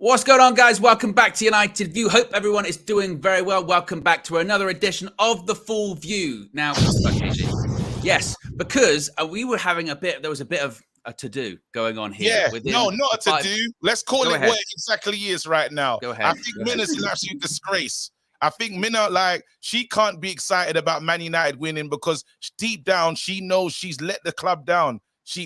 What's going on, guys? Welcome back to United View. Hope everyone is doing very well. Welcome back to another edition of The Full View. Now, yes, because we were having there was a bit of a to-do going on here. Yeah, no, not a to-do. Let's call it what it exactly is right now. Go ahead. I think Mina's an absolute disgrace. I think Mina, she can't be excited about Man United winning because deep down, she knows she's let the club down.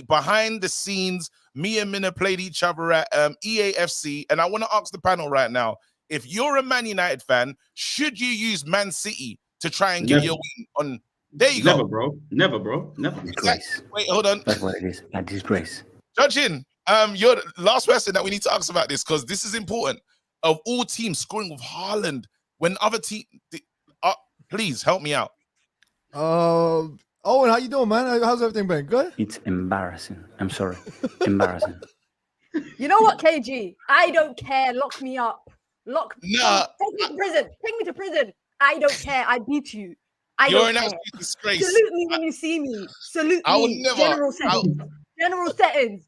Behind the scenes, me and Mina played each other at EAFC, and I want to ask the panel right now, if you're a Man United fan, should you use Man City to try and get your win on? There you go. Never, bro. Disgrace. Wait, hold on. That's what it is. A disgrace. Judging, you're the last person that we need to ask about this because this is important. Of all teams scoring with Haaland, when other teams, please help me out. Owen, how you doing, man? How's everything been? Good? It's embarrassing. I'm sorry. Embarrassing. You know what, KG? I don't care. Lock me up. Take me to prison. Take me to prison. I don't care. I beat you. You're an absolute disgrace. Salute me when you see me. Salute I would me. never. General settings.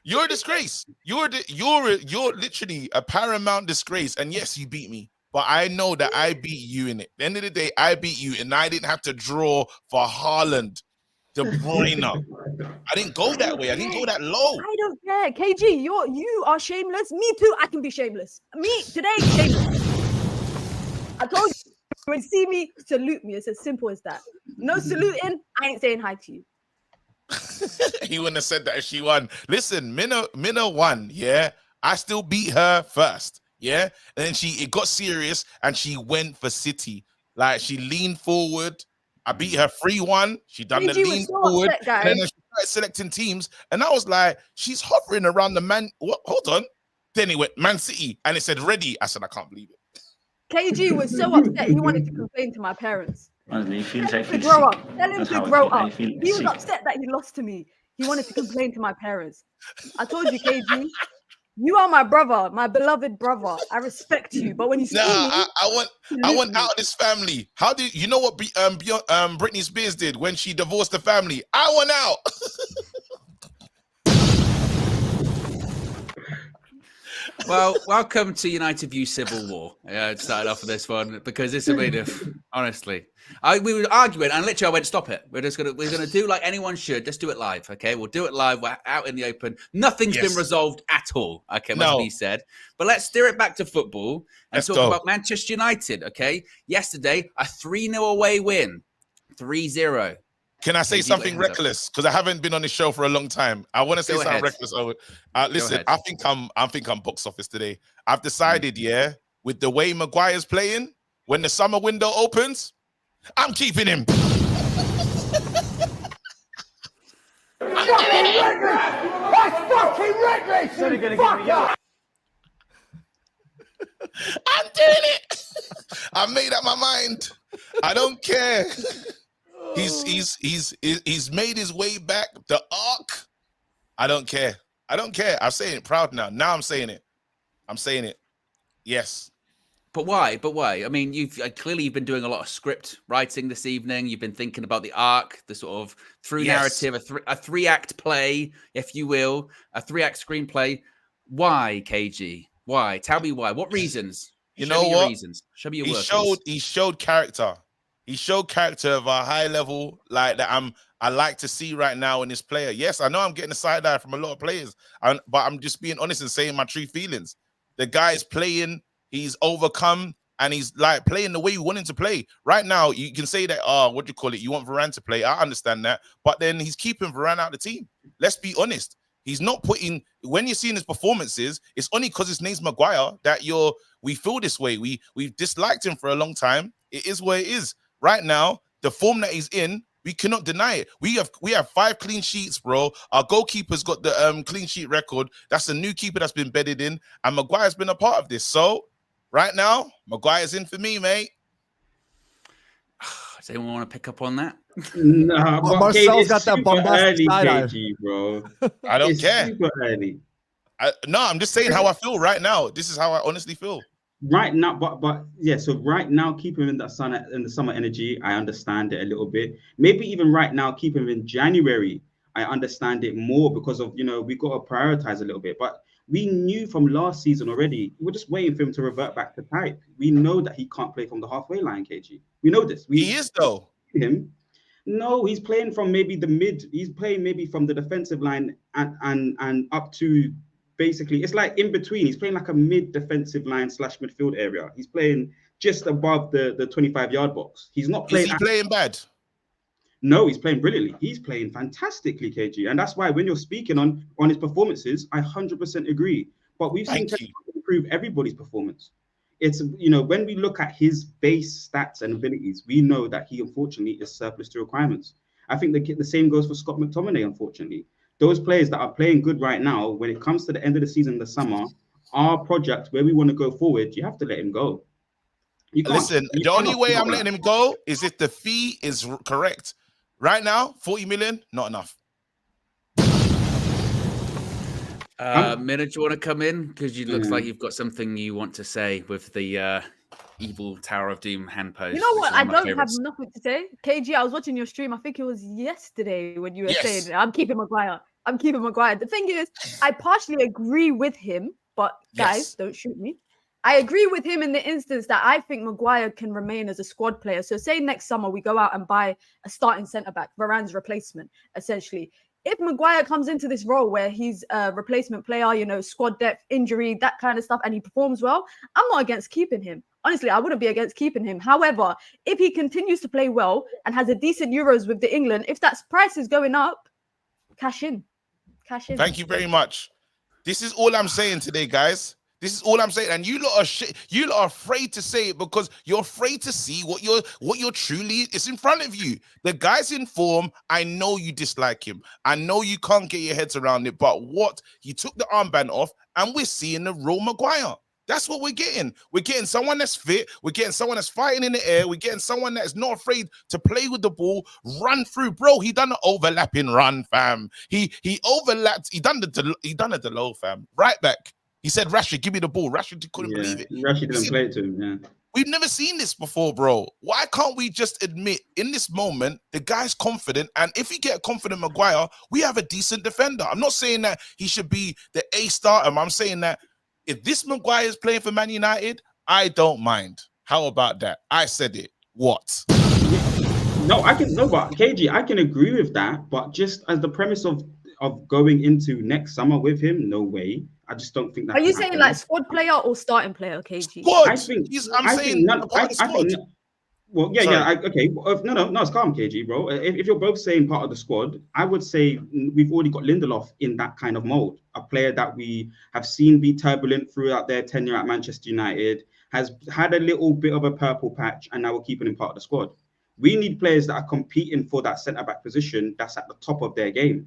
You're a disgrace. You're literally a paramount disgrace. And yes, you beat me. But I know that I beat you in it. At the end of the day, I beat you, and I didn't have to draw for Haaland, De Bruyne. I didn't go that way. I didn't go that low. I don't care. KG, you are shameless. Me too. I can be shameless. Me today, shameless. I told you, when you see me, salute me. It's as simple as that. No saluting. I ain't saying hi to you. He wouldn't have said that if she won. Listen, Mina won. Yeah, I still beat her first. Yeah, and then it got serious and she went for City. Like she leaned forward. I beat her 3-1. She done the lean forward. And then she started selecting teams. And I was like, she's hovering around the man. What? Hold on. Then it went Man City and it said ready. I said, I can't believe it. KG was so upset he wanted to complain to my parents. Honestly, he feels like to grow up. Tell him to grow up. He was upset that he lost to me. He wanted to complain to my parents. I told you, KG. You are my brother, my beloved brother. I respect you, but when you see me, I want out of this family. How do you know what Britney Spears did when she divorced the family? I want out. Well, welcome to United View Civil War. Started off with this one because this is made of honestly. We were arguing and literally I went, stop it. We're gonna do like anyone should. Just do it live, okay? We'll do it live. We're out in the open. Nothing's been resolved at all. Okay, must be said. But let's steer it back to football and talk about Manchester United. Okay, yesterday a 3-0 away win, 3-0. Can I say something reckless? Because I haven't been on this show for a long time. I want to say something reckless. Listen, I think I'm box office today. I've decided, with the way Maguire's playing, when the summer window opens, I'm keeping him. I'm doing it. I made up my mind. I don't care. He's made his way back. The arc. I don't care. I'm saying it proud now. Now I'm saying it. Yes. But why? I mean, you've clearly been doing a lot of script writing this evening. You've been thinking about the arc, the sort of through narrative, a 3-act play, if you will, a 3-act screenplay. Why, KG? Why? Tell me why. What reasons? Show me your reasons. Show me your He showed character. He showed character of a high level like that I like to see right now in this player. Yes, I know I'm getting a side eye from a lot of players, but I'm just being honest and saying my true feelings. The guy's playing, he's overcome, and he's like playing the way you want him to play. Right now, you can say that, what do you call it? You want Varane to play. I understand that. But then he's keeping Varane out of the team. Let's be honest. He's not putting, when you're seeing his performances, it's only because his name's Maguire that we feel this way. We've disliked him for a long time. It is what it is. Right now, the form that he's in, we cannot deny it. We have 5 clean sheets, bro. Our goalkeeper's got the clean sheet record. That's a new keeper that's been bedded in, and Maguire's been a part of this. So, right now, Maguire's in for me, mate. Does anyone want to pick up on that? No, Marcel's got that bombastic side bro. I don't care. Super early. No, I'm just saying how I feel right now. This is how I honestly feel. Right now, but yeah, so right now, keep him in the summer energy. I understand it a little bit. Maybe even right now, keep him in January. I understand it more because of, we got to prioritize a little bit. But We knew from last season already. We're just waiting for him to revert back to type. We know that he can't play from the halfway line, KG. We know this. He is though. Him. No, he's playing from maybe the mid. He's playing maybe from the defensive line and up to basically, it's like in between. He's playing like a mid defensive line / midfield area. He's playing just above the 25-yard box. He's not playing. Is he playing bad? No, he's playing brilliantly. He's playing fantastically, KG. And that's why when you're speaking on his performances, I 100% agree. But we've seen him improve everybody's performance. It's, when we look at his base stats and abilities, we know that he unfortunately is surplus to requirements. I think the same goes for Scott McTominay, unfortunately. Those players that are playing good right now, when it comes to the end of the season, the summer, our project where we want to go forward, you have to let him go. Listen, the only way I'm letting him go is if the fee is correct. Right now, 40 million, not enough. Mina, do you want to come in? Because you looks like you've got something you want to say with the evil Tower of Doom handpost. You know what? I don't have nothing to say. KG, I was watching your stream. I think it was yesterday when you were saying, I'm keeping Maguire. The thing is, I partially agree with him, but guys, don't shoot me. I agree with him in the instance that I think Maguire can remain as a squad player. So say next summer we go out and buy a starting centre-back, Varane's replacement, essentially. If Maguire comes into this role where he's a replacement player, squad depth, injury, that kind of stuff, and he performs well, I'm not against keeping him. Honestly, I wouldn't be against keeping him. However, if he continues to play well and has a decent Euros with the England, if that price is going up, cash in. Thank you very much. This is all I'm saying today, guys. This is all I'm saying, and you lot are afraid to say it because you're afraid to see what you're truly is in front of you. The guy's in form. I know you dislike him. I know you can't get your heads around it. But what he took the armband off, and we're seeing the real Maguire. That's what we're getting. We're getting someone that's fit. We're getting someone that's fighting in the air. We're getting someone that's not afraid to play with the ball, run through. Bro, he done an overlapping run, fam. He overlapped. He done a low, fam. Right back. He said, Rashid, give me the ball. Rashid couldn't believe it. Rashid didn't play it to him, yeah. We've never seen this before, bro. Why can't we just admit in this moment, the guy's confident, and if you get a confident Maguire, we have a decent defender. I'm not saying that he should be the A starter. I'm saying that if this Maguire is playing for Man United, I don't mind. How about that? I said it. What? But KG, I can agree with that, but just as the premise of going into next summer with him, no way. I just don't think that. Are you saying like squad player or starting player, KG? Squad. I think. Well, okay. No, it's calm, KG, bro. If you're both saying part of the squad, I would say we've already got Lindelof in that kind of mold. A player that we have seen be turbulent throughout their tenure at Manchester United, has had a little bit of a purple patch, and now we're keeping him part of the squad. We need players that are competing for that centre-back position that's at the top of their game.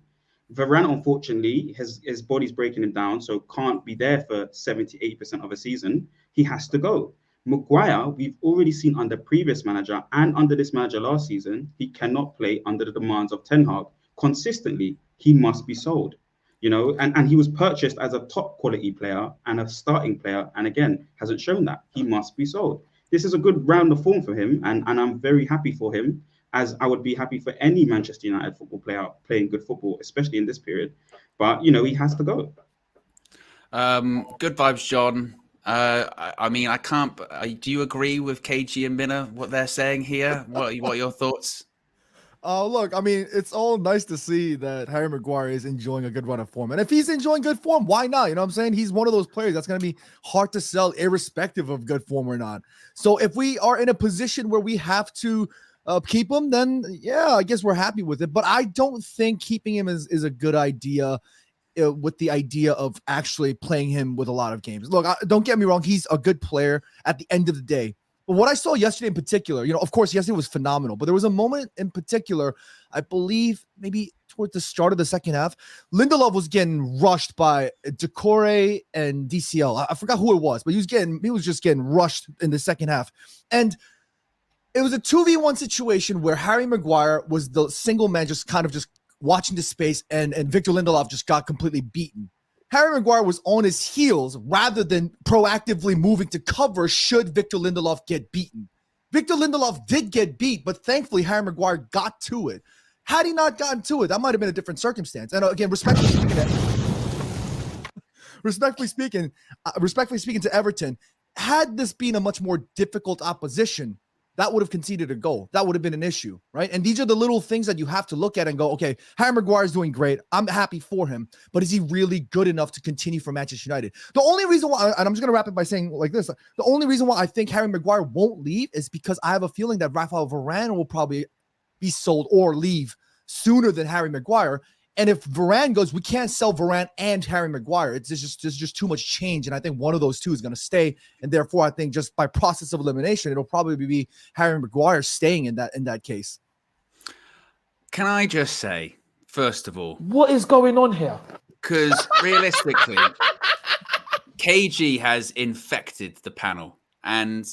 Varane, unfortunately, his body's breaking him down, so can't be there for 70-80% of a season. He has to go. Maguire, we've already seen under previous manager and under this manager last season, he cannot play under the demands of Ten Hag consistently. He must be sold, and he was purchased as a top quality player and a starting player, and again, hasn't shown that. He must be sold. This is a good round of form for him, and I'm very happy for him, as I would be happy for any Manchester United football player playing good football, especially in this period. But, he has to go. Good vibes, John. I mean, I can't... do you agree with KG and Mina, what they're saying here? What are your thoughts? Look, I mean, it's all nice to see that Harry Maguire is enjoying a good run of form. And if he's enjoying good form, why not? You know what I'm saying? He's one of those players that's going to be hard to sell irrespective of good form or not. So if we are in a position where we have to keep him, then yeah, I guess we're happy with it. But I don't think keeping him is a good idea with the idea of actually playing him with a lot of games. Look, don't get me wrong. He's a good player at the end of the day. But what I saw yesterday in particular, of course, yesterday was phenomenal. But there was a moment in particular, I believe maybe towards the start of the second half, Lindelof was getting rushed by Decore and DCL. I forgot who it was, but he was just getting rushed in the second half. And it was a 2v1 situation where Harry Maguire was the single man just kind of just watching the space, and Victor Lindelof just got completely beaten. Harry Maguire was on his heels rather than proactively moving to cover should Victor Lindelof get beaten. Victor Lindelof did get beat, but thankfully Harry Maguire got to it. Had he not gotten to it, that might have been a different circumstance. And again, respectfully speaking to Everton, had this been a much more difficult opposition, that would have conceded a goal. That would have been an issue, right? And these are the little things that you have to look at and go, okay, Harry Maguire is doing great. I'm happy for him, but is he really good enough to continue for Manchester United? The only reason why, and I'm just going to wrap it by saying like this, the only reason why I think Harry Maguire won't leave is because I have a feeling that Rafael Varane will probably be sold or leave sooner than Harry Maguire. And if Varane goes, we can't sell Varane and Harry Maguire. It's just too much change. And I think one of those two is going to stay. And therefore, I think just by process of elimination, it'll probably be Harry Maguire staying in that case. Can I just say, first of all, what is going on here? Because realistically, KG has infected the panel. And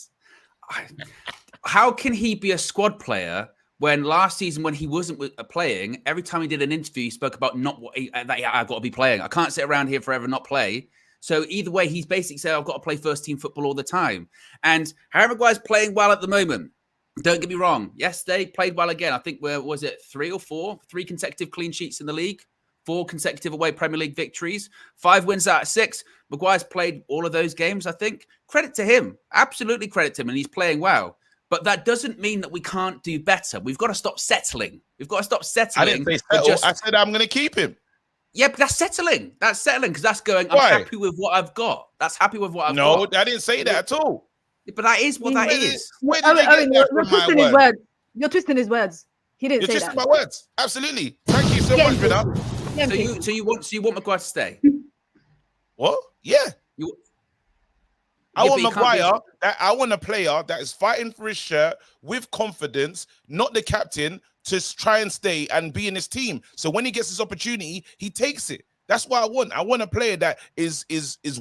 how can he be a squad player when last season, when he wasn't playing, every time he did an interview, he spoke about I've got to be playing. I can't sit around here forever and not play. So either way, he's basically saying, I've got to play first team football all the time. And Harry Maguire's playing well at the moment. Don't get me wrong. Yesterday, played well again. I think, was it 3 consecutive clean sheets in the league, 4 consecutive away Premier League victories, 5 wins out of 6. Maguire's played all of those games, I think. Credit to him. Absolutely credit to him. And he's playing well. But that doesn't mean that we can't do better. We've got to stop settling. We've got to stop settling. I didn't say settle. I said I'm going to keep him. Yeah, but that's settling. That's settling because that's going, I'm happy with what I've got. That's happy with what I've got. No, I didn't say that at all. But that is what that is. Where did you get that from my twisting his words. You're twisting his words. He didn't say that. You're twisting my words. Absolutely. Thank you so much, Mina. So you want Maguire to stay? What? Yeah. I want Maguire. I want a player that is fighting for his shirt with confidence, not the captain, to try and stay and be in his team. So when he gets his opportunity, he takes it. That's what I want. I want a player that is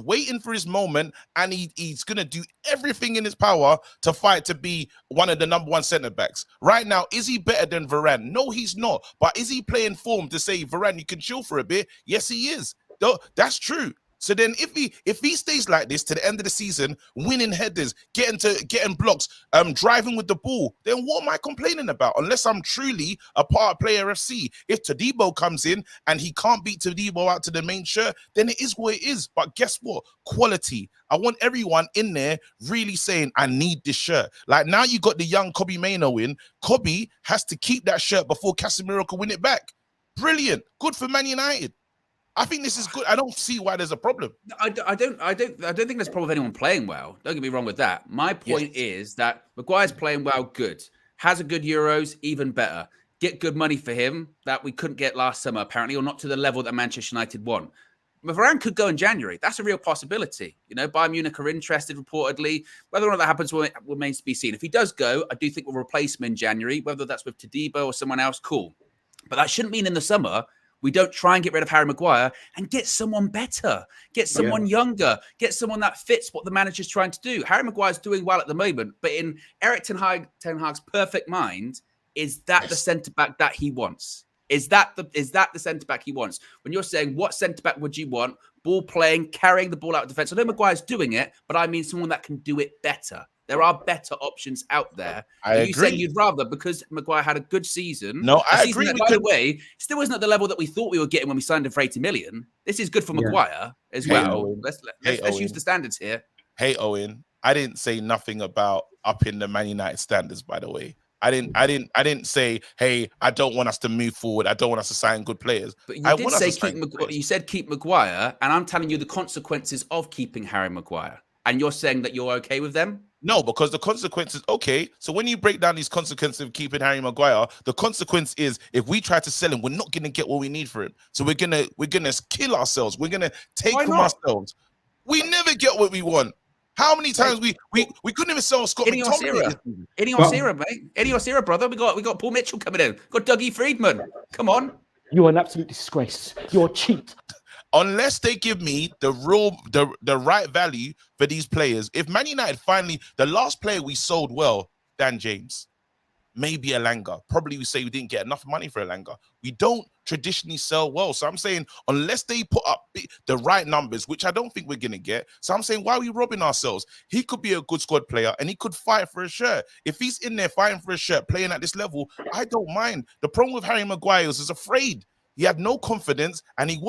waiting for his moment, and he's gonna do everything in his power to fight to be one of the number 1 centre backs. Right now, is he better than Varane? No, he's not. But is he playing form to say, Varane, you can chill for a bit? Yes, he is. Though that's true. So then if he stays like this to the end of the season, winning headers, getting blocks, driving with the ball, then what am I complaining about? Unless I'm truly a part of Player FC. If Todibo comes in and he can't beat Todibo out to the main shirt, then it is what it is. But guess what? Quality. I want everyone in there really saying, I need this shirt. Like now you got the young Kobbie Mainoo in. Kobbie has to keep that shirt before Casemiro can win it back. Brilliant. Good for Man United. I think this is good. I don't see why there's a problem. I don't think there's a problem with anyone playing well. Don't get me wrong with that. My point is that Maguire's playing well, good. Has a good Euros, even better. Get good money for him that we couldn't get last summer, apparently, or not to the level that Manchester United want. Varane could go in January. That's a real possibility. You know, Bayern Munich are interested, reportedly. Whether or not that happens remains to be seen. If he does go, I do think we'll replace him in January, whether that's with Todibo or someone else, cool. But that shouldn't mean in the summer we don't try and get rid of Harry Maguire and get someone better, get someone younger, get someone that fits what the manager's trying to do. Harry Maguire's doing well at the moment, but in Erik Ten Hag's perfect mind, is that the centre-back that he wants? Is that the centre-back he wants? When you're saying, what centre-back would you want? Ball playing, carrying the ball out of defence. I know Maguire's doing it, but I mean someone that can do it better. There are better options out there. I agree. You saying you'd rather, because Maguire had a good season. No, I agree. That, by the way, still isn't at the level that we thought we were getting when we signed him for 80 million. This is good for Maguire as well. Owen. Let's use the standards here. Hey, Owen, I didn't say nothing about upping the Man United standards, by the way. I didn't say, hey, I don't want us to move forward. I don't want us to sign good players. But you said keep Maguire, and I'm telling you the consequences of keeping Harry Maguire. And you're saying that you're okay with them? No, because the consequences, okay. So when you break down these consequences of keeping Harry Maguire, the consequence is if we try to sell him, we're not going to get what we need for him. So we're gonna kill ourselves. We're gonna take from ourselves. We never get what we want. How many times we couldn't even sell Scott McTominay? Ineos mate. Ineos brother. We got Paul Mitchell coming in. We've got Dougie Friedman. Come on. You're an absolute disgrace. You're a cheat. Unless they give me the right value for these players. If Man United finally, the last player we sold well, Dan James, maybe Elanga. Probably we say we didn't get enough money for Elanga. We don't traditionally sell well. So I'm saying, unless they put up the right numbers, which I don't think we're going to get. So I'm saying, why are we robbing ourselves? He could be a good squad player and he could fight for a shirt. If he's in there fighting for a shirt, playing at this level, I don't mind. The problem with Harry Maguire is he's afraid. He had no confidence, and he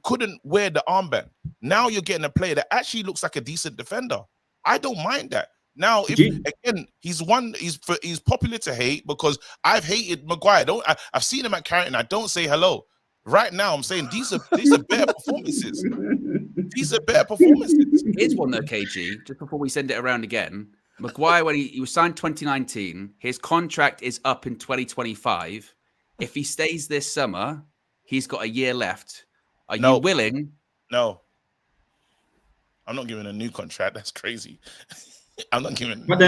couldn't wear the armband. Now you're getting a player that actually looks like a decent defender. I don't mind that. Now, if again, he's popular to hate because I've hated Maguire. I've seen him at Carrington. I don't say hello. Right now, I'm saying these are better performances. These are better performances. Here's one though, KG. Just before we send it around again, Maguire, when he was signed 2019, his contract is up in 2025. If he stays this summer, he's got a year left. Are you willing? No, I'm not giving a new contract. That's crazy. I'm not giving. But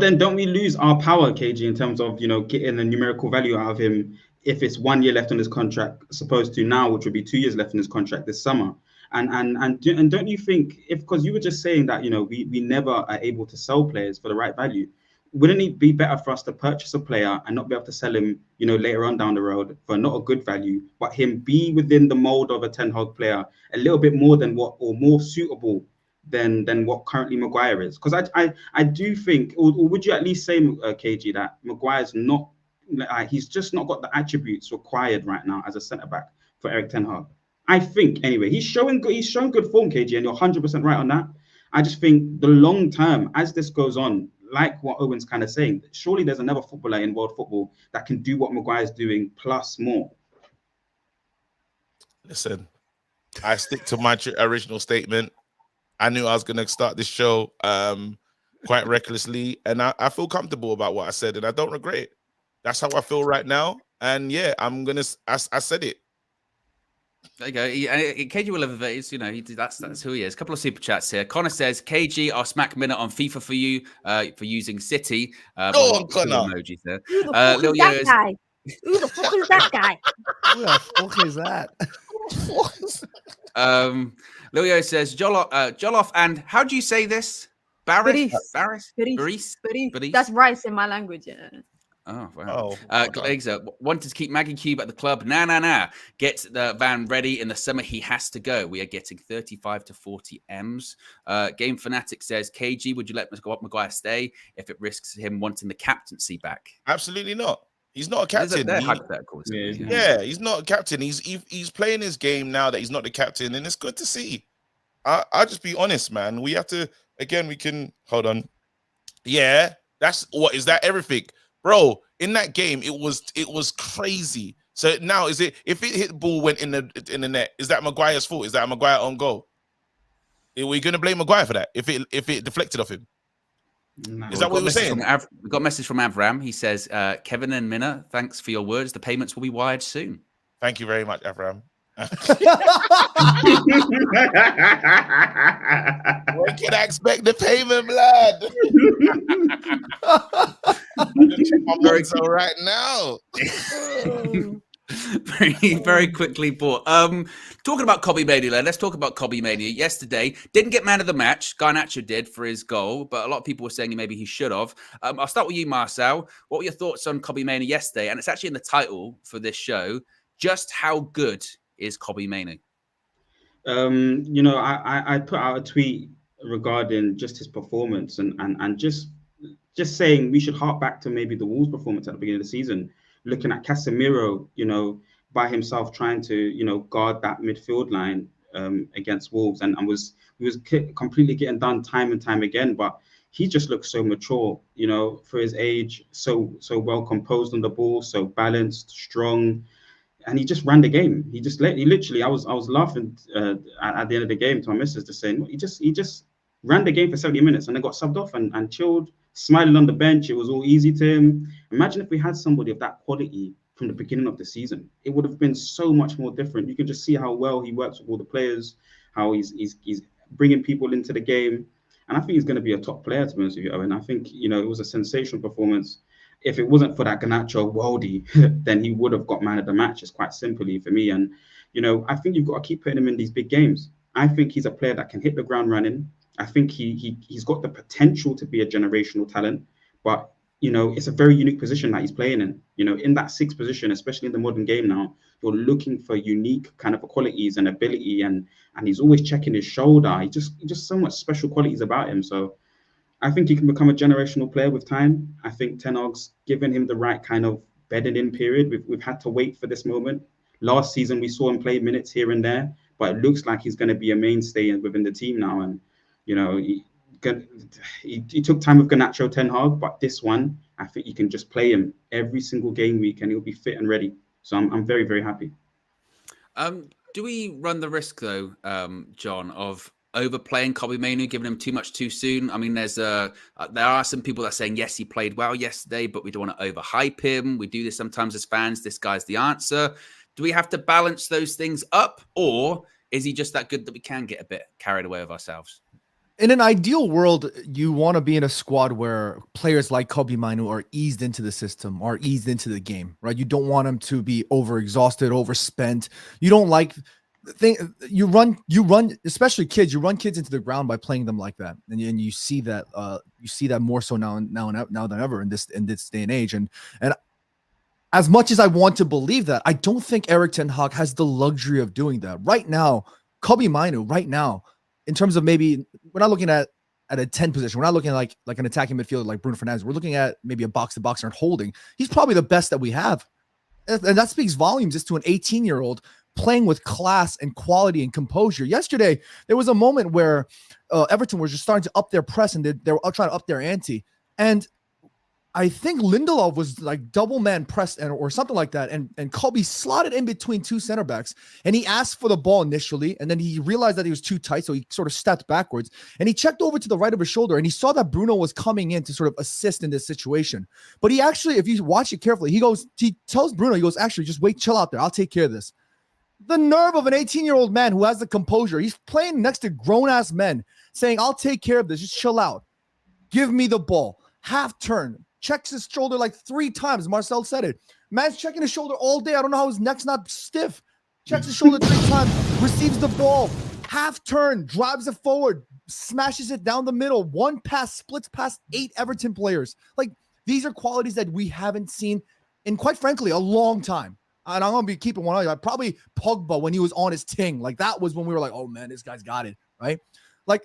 then, don't we lose our power, KG, in terms of getting a numerical value out of him if it's 1 year left on his contract, as opposed to now, which would be 2 years left in his contract this summer? And don't you think, because you were just saying that we never are able to sell players for the right value, wouldn't it be better for us to purchase a player and not be able to sell him later on down the road for not a good value, but him be within the mold of a Ten Hag player a little bit more than more suitable than what currently Maguire is? Because I do think, or would you at least say, KG, that Maguire's not, he's just not got the attributes required right now as a centre back for Erik Ten Hag? I think anyway, he's shown good form, KG, and you're 100% right on that. I just think the long term, as this goes on, like what Owen's kind of saying, surely there's another footballer in world football that can do what Maguire's doing plus more. Listen, I stick to my original statement. I knew I was going to start this show quite recklessly, and I feel comfortable about what I said, and I don't regret it. That's how I feel right now, and yeah, I said it. There you go. KG will have that's who he is. A couple of super chats here. Connor says, KG, I'll smack Mina on FIFA for you for using City. Go on, Connor. Emojis there. Who the fuck is that guy? Who the fuck is that guy? Who the fuck is that? Lilio says, Jollof, and how do you say this? Barris? That's rice in my language. Yeah. Oh, wow. Glazer wanted to keep Maggie Cube at the club. Nah. Get the van ready. In the summer, he has to go. We are getting 35 to 40 M's. Game Fanatic says, KG, would you let Maguire stay if it risks him wanting the captaincy back? Absolutely not. He's not a captain. They're hypothetical. Yeah, he's not a captain. He's playing his game now that he's not the captain, and it's good to see. I'll just be honest, man. We have to, again, we can, hold on. Yeah, is that everything? Bro, in that game, it was crazy. So now, if it hit the ball, went in the net, is that Maguire's fault? Is that Maguire on goal? Are we going to blame Maguire for that if it deflected off him? No. Is that what we're saying? We got a message from Avram. He says, Kevin and Mina, thanks for your words. The payments will be wired soon. Thank you very much, Avram. When can I expect the payment, blood? I'm just check my Marcel right now. very quickly, Paul. Talking about Kobbie Mainoo, let's talk about Kobbie Mainoo. Yesterday, didn't get man of the match. Garnacho did for his goal, but a lot of people were saying maybe he should have. I'll start with you, Marcel. What were your thoughts on Kobbie Mainoo yesterday? And it's actually in the title for this show. Just how good is Kobbie Mainoo? I put out a tweet regarding just his performance and just saying we should hark back to maybe the Wolves performance at the beginning of the season, looking at Casemiro, by himself trying to, guard that midfield line against Wolves, and he was completely getting done time and time again. But he just looks so mature, for his age, so well composed on the ball, so balanced, strong. And he just ran the game. He literally, I was laughing at the end of the game to my missus, just saying, he just ran the game for 70 minutes and then got subbed off and chilled, smiling on the bench. It was all easy to him. Imagine if we had somebody of that quality from the beginning of the season. It would have been so much more different. You can just see how well he works with all the players, how he's bringing people into the game. And I think he's going to be a top player, to be honest with you, Owen. I think, it was a sensational performance. If it wasn't for that Garnacho worldie, then he would have got man of the match, just quite simply for me. And, I think you've got to keep putting him in these big games. I think he's a player that can hit the ground running. I think he's got the potential to be a generational talent, but, it's a very unique position that he's playing in. In that sixth position, especially in the modern game now, you're looking for unique kind of qualities and ability, and he's always checking his shoulder. He just so much special qualities about him. So I think he can become a generational player with time. I think Ten Hag's given him the right kind of bedding in period. We've had to wait for this moment. Last season, we saw him play minutes here and there, but it looks like he's going to be a mainstay within the team now. And, you know, he took time with Garnacho, Ten Hag, but this one, I think you can just play him every single game week and he'll be fit and ready. So I'm very, very happy. Do we run the risk, though, John, of overplaying Kobbie Mainoo, giving him too much too soon? I mean, there are some people that are saying, yes, he played well yesterday, but we don't want to overhype him. We do this sometimes as fans. This guy's the answer. Do we have to balance those things up, or is he just that good that we can get a bit carried away with ourselves? In an ideal world, you want to be in a squad where players like Kobbie Mainoo are eased into the system, are eased into the game, right? You don't want them to be overexhausted, overspent. You don't like you run, especially kids. You run kids into the ground by playing them like that, and you see that more so now than ever in this day and age. And as much as I want to believe that, I don't think Erik ten Hag has the luxury of doing that right now. Kobbie Mainoo right now, in terms of maybe we're not looking at a 10 position. We're not looking at like an attacking midfielder like Bruno Fernandes. We're looking at maybe a box-to-box and holding. He's probably the best that we have. And that speaks volumes just to an 18-year-old playing with class and quality and composure. Yesterday, there was a moment where Everton was just starting to up their press and they were trying to up their ante. And I think Lindelof was like double man pressed or something like that. And Kobbie slotted in between two center backs and he asked for the ball initially. And then he realized that he was too tight. So he sort of stepped backwards and he checked over to the right of his shoulder and he saw that Bruno was coming in to sort of assist in this situation. But he actually, if you watch it carefully, he tells Bruno, he goes, actually, just wait, chill out there. I'll take care of this. The nerve of an 18-year-old man who has the composure. He's playing next to grown-ass men saying, I'll take care of this. Just chill out. Give me the ball. Half turn. Checks his shoulder like 3 times. Marcel said it. Man's checking his shoulder all day. I don't know how his neck's not stiff. Checks his shoulder 3 times. Receives the ball. Half turn. Drives it forward. Smashes it down the middle. 1 pass. Splits past 8 Everton players. Like, these are qualities that we haven't seen in, quite frankly, a long time. And I'm going to be keeping one eye. Probably Pogba when he was on his ting. Like, that was when we were like, oh, man, this guy's got it, right? Like,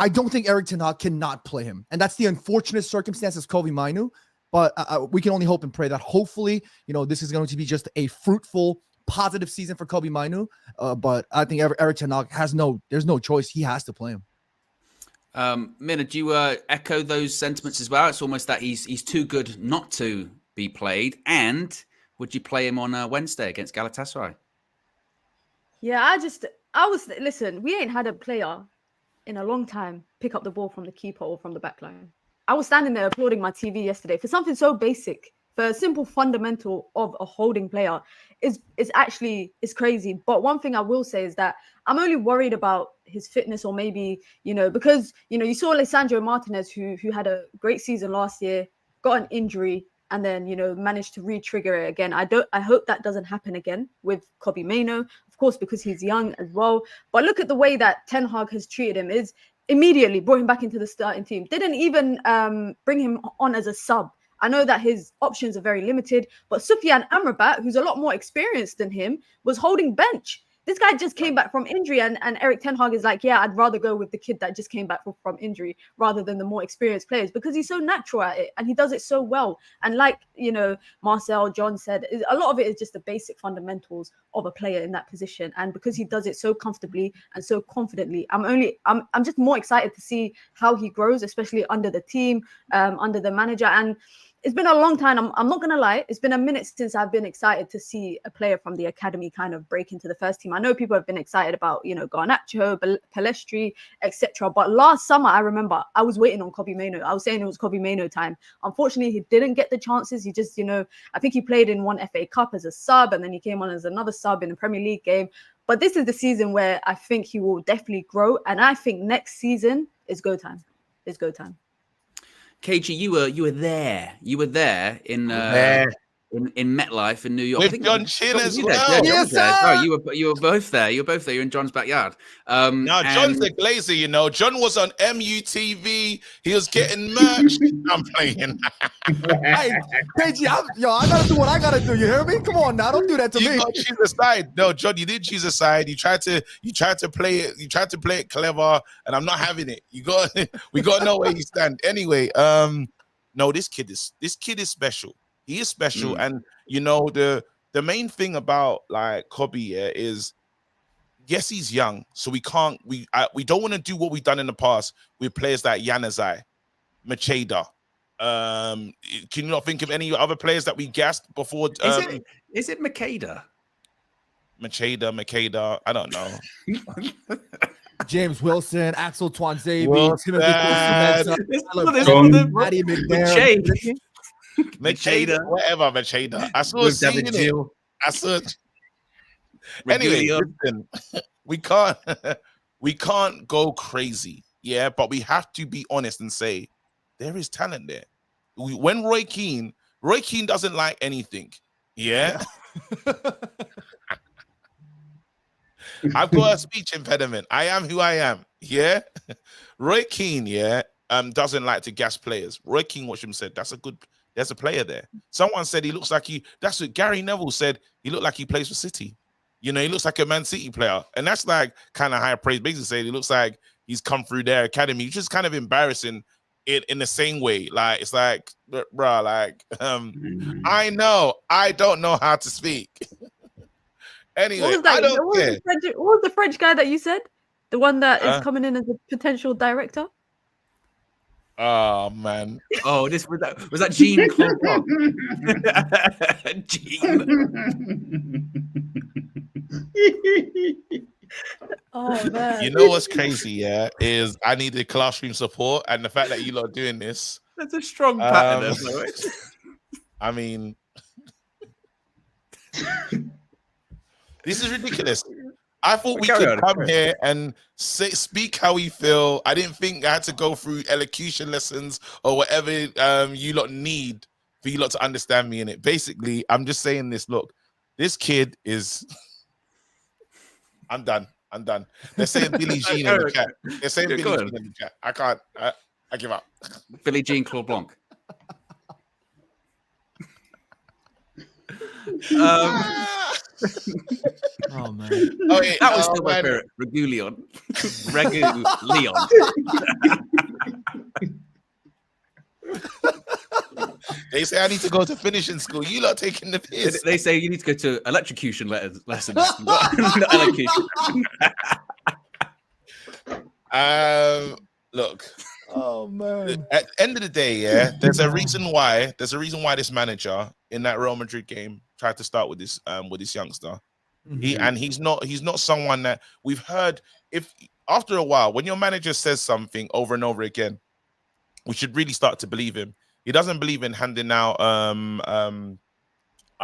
I don't think Erik ten Hag cannot play him. And that's the unfortunate circumstance of Kobbie Mainoo. But we can only hope and pray that hopefully, this is going to be just a fruitful, positive season for Kobbie Mainoo. But I think Erik ten Hag there's no choice. He has to play him. Mina, do you echo those sentiments as well? It's almost that he's too good not to be played. And would you play him on Wednesday against Galatasaray? Yeah, listen, we ain't had a player in a long time pick up the ball from the keeper or from the back line. I was standing there applauding my TV yesterday for something so basic, for a simple fundamental of a holding player is crazy. But one thing I will say is that I'm only worried about his fitness, or maybe, because, you saw Lisandro Martinez, who had a great season last year, got an injury, and then, managed to re-trigger it again. I hope that doesn't happen again with Kobbie Mainoo, of course, because he's young as well. But look at the way that Ten Hag has treated him. Is immediately brought him back into the starting team. Didn't even bring him on as a sub. I know that his options are very limited, but Sufyan Amrabat, who's a lot more experienced than him, was holding bench. This guy just came back from injury, and Erik ten Hag is like, yeah, I'd rather go with the kid that just came back from injury rather than the more experienced players, because he's so natural at it and he does it so well. And like, Marcel, John said, a lot of it is just the basic fundamentals of a player in that position. And because he does it so comfortably and so confidently, I'm just more excited to see how he grows, especially under the team, under the manager. And it's been a long time. I'm not going to lie. It's been a minute since I've been excited to see a player from the academy kind of break into the first team. I know people have been excited about, Garnacho, Pellistri, etc. But last summer, I remember I was waiting on Kobbie Mainoo. I was saying it was Kobbie Mainoo time. Unfortunately, he didn't get the chances. He just, I think he played in one FA Cup as a sub, and then he came on as another sub in the Premier League game. But this is the season where I think he will definitely grow. And I think next season is go time. It's go time. KG, you were there. You were there in MetLife in New York. With John Chin as well. Yeah, Yes, sir. sir. Oh, you were both there. You were both there. You're in John's backyard. Now, John's a glazer, John was on MUTV. He was getting merch. I'm playing. Hey, KG, I gotta do what I gotta do. You hear me? Come on now, don't do that to You me. got to choose a side. No, John, you did choose a side. You tried to play it. You tried to play it clever, and I'm not having it. We got to know where you stand. Anyway, no, this kid is special. He is special, and the main thing about like Kobbie is, yes, he's young, so we don't want to do what we've done in the past with players like Januzaj, Macheda. Can you not think of any other players that we gassed before? Is it Makeda? Macheda, I don't know. James Wilson, Axel Twanzebe, Wilson. Timothy Maddie McNair. Macheda, whatever, Macheda. I saw a scene in it. I saw. Anyway, listen, we can't go crazy, yeah, but we have to be honest and say there is talent there. When Roy Keane doesn't like anything, yeah. I've got a speech impediment. I am who I am, yeah. Roy Keane, yeah, doesn't like to gas players. Roy Keane, watch him said, there's a player there. Someone said he looks like that's what Gary Neville said. He looked like he plays for City. You know, he looks like a Man City player. And that's like kind of high praise. Basically saying he looks like he's come through their academy, which is kind of embarrassing in the same way. Like, it's like, bruh, like, I don't know how to speak. Anyway, What was that? I don't care. What was the French guy that you said? The one that is coming in as a potential director? Oh man! Oh, was that Jean Claude Blanc? Jean. Oh man! You know what's crazy? Yeah, is I needed classroom support, and the fact that you lot are doing this. That's a strong pattern. I mean, this is ridiculous. I thought we could come here and speak how we feel. I didn't think I had to go through elocution lessons or whatever you lot need for you lot to understand me in it. Basically, I'm just saying this. Look, this kid is... I'm done. They're saying Billie Jean in the chat. They're saying Billie Jean in the chat. I can't. I give up. Billie Jean Claude Blanc. Oh man! Oh, yeah. That was still my favorite. Regulion. They say I need to go to finishing school. You lot taking the piss. They say you need to go to electrocution lessons. Not elocution. Look. Oh man! At the end of the day, yeah, there's a reason why this manager in that Real Madrid game tried to start with this youngster. He's not someone that we've heard. If after a while, when your manager says something over and over again, we should really start to believe him. He doesn't believe in handing out I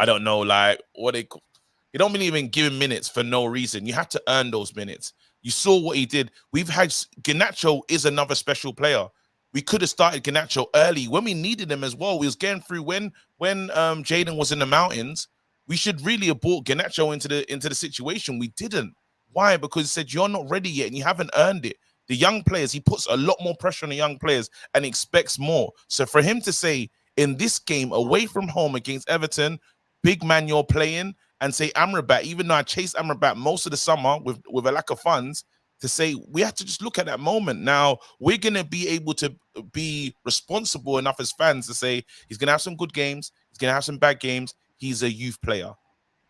don't know, like what they call. He don't believe in giving minutes for no reason. You have to earn those minutes. You saw what he did. We've had Garnacho is another special player. We could have started Garnacho early when we needed him as well. We was getting through when Jaden was in the mountains. We should really have brought Garnacho into the situation. We didn't. Why? Because he said you're not ready yet and you haven't earned it. The young players, he puts a lot more pressure on the young players and expects more. So for him to say in this game away from home against Everton, big man you're playing, and say Amrabat, even though I chased Amrabat most of the summer with a lack of funds, to say we have to just look at that moment. Now we're going to be able to be responsible enough as fans to say he's going to have some good games, he's going to have some bad games. He's a youth player,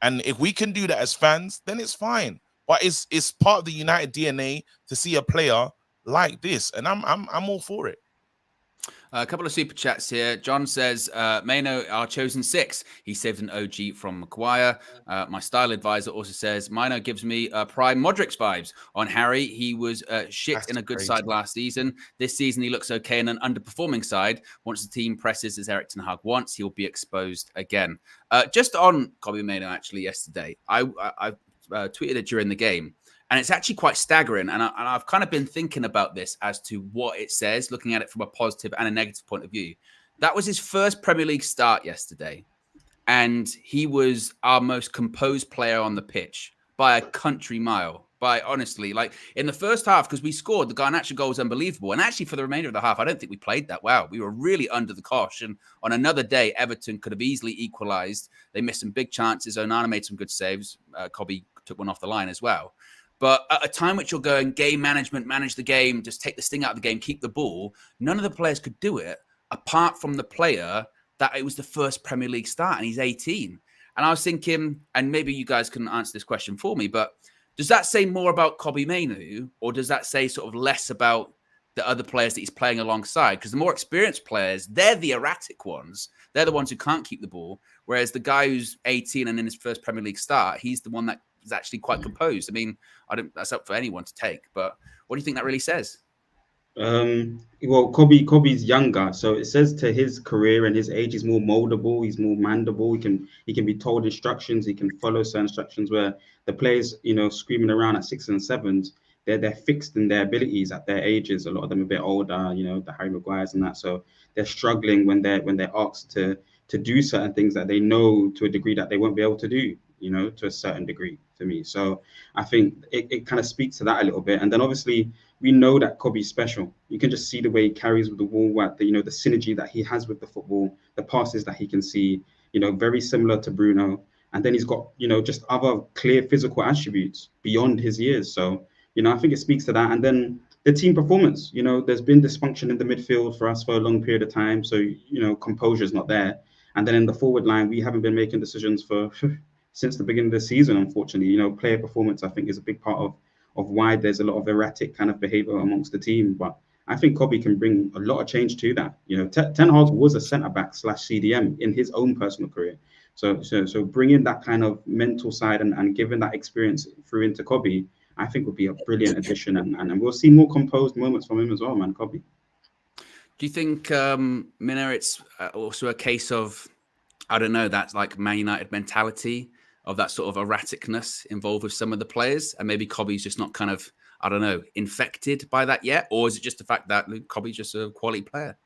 and if we can do that as fans, then it's fine. But it's part of the United DNA to see a player like this, and I'm all for it. A couple of super chats here. John says, Mainoo, our chosen six. He saved an OG from Maguire. My style advisor also says, Mainoo gives me prime Modric's vibes on Harry. He was shit in a good side last season. This season, he looks okay in an underperforming side. Once the team presses as Eric Ten Hag wants, he'll be exposed again. Just on Kobbie Mainoo, actually, yesterday, I tweeted it during the game. And it's actually quite staggering. And I've kind of been thinking about this as to what it says, looking at it from a positive and a negative point of view. That was his first Premier League start yesterday. And he was our most composed player on the pitch by a country mile. By honestly, like in the first half, because we scored, the Garnacho goal was unbelievable. And actually for the remainder of the half, I don't think we played that well. We were really under the cosh. And on another day, Everton could have easily equalized. They missed some big chances. Onana made some good saves. Kobbie took one off the line as well. But at a time which you're going game management, manage the game, just take the sting out of the game, keep the ball, none of the players could do it apart from the player that it was the first Premier League start and he's 18. And I was thinking, and maybe you guys can answer this question for me, but does that say more about Kobbie Mainoo, or does that say sort of less about the other players that he's playing alongside? Because the more experienced players, they're the erratic ones. They're the ones who can't keep the ball. Whereas the guy who's 18 and in his first Premier League start, he's the one that is actually quite composed. I mean, that's up for anyone to take. But what do you think that really says? Well, Kobbie's younger, so it says to his career and his age, he's more moldable, he's more mandible. He can be told instructions, he can follow certain instructions. Where the players, screaming around at 6 and 7s, they're fixed in their abilities at their ages. A lot of them a bit older, the Harry Maguires and that. So they're struggling when they're asked to do certain things that they know to a degree that they won't be able to do, to a certain degree to me. So I think it kind of speaks to that a little bit. And then obviously we know that Kobbie's special. You can just see the way he carries with the ball, at the synergy that he has with the football, the passes that he can see, very similar to Bruno. And then he's got, just other clear physical attributes beyond his years. So, I think it speaks to that. And then the team performance, there's been dysfunction in the midfield for us for a long period of time. So, composure's not there. And then in the forward line, we haven't been making decisions since the beginning of the season, unfortunately. Player performance, I think, is a big part of why there's a lot of erratic kind of behavior amongst the team. But I think Kobbie can bring a lot of change to that. Ten Hag was a centre-back / CDM in his own personal career. So bringing that kind of mental side and giving that experience through into Kobbie, I think would be a brilliant addition. And we'll see more composed moments from him as well, man, Kobbie. Do you think, Mina, it's also a case of, I don't know, that's like Man United mentality of that sort of erraticness involved with some of the players, and maybe Kobbie's just not kind of, I don't know, infected by that yet? Or is it just the fact that Kobbie's just a quality player?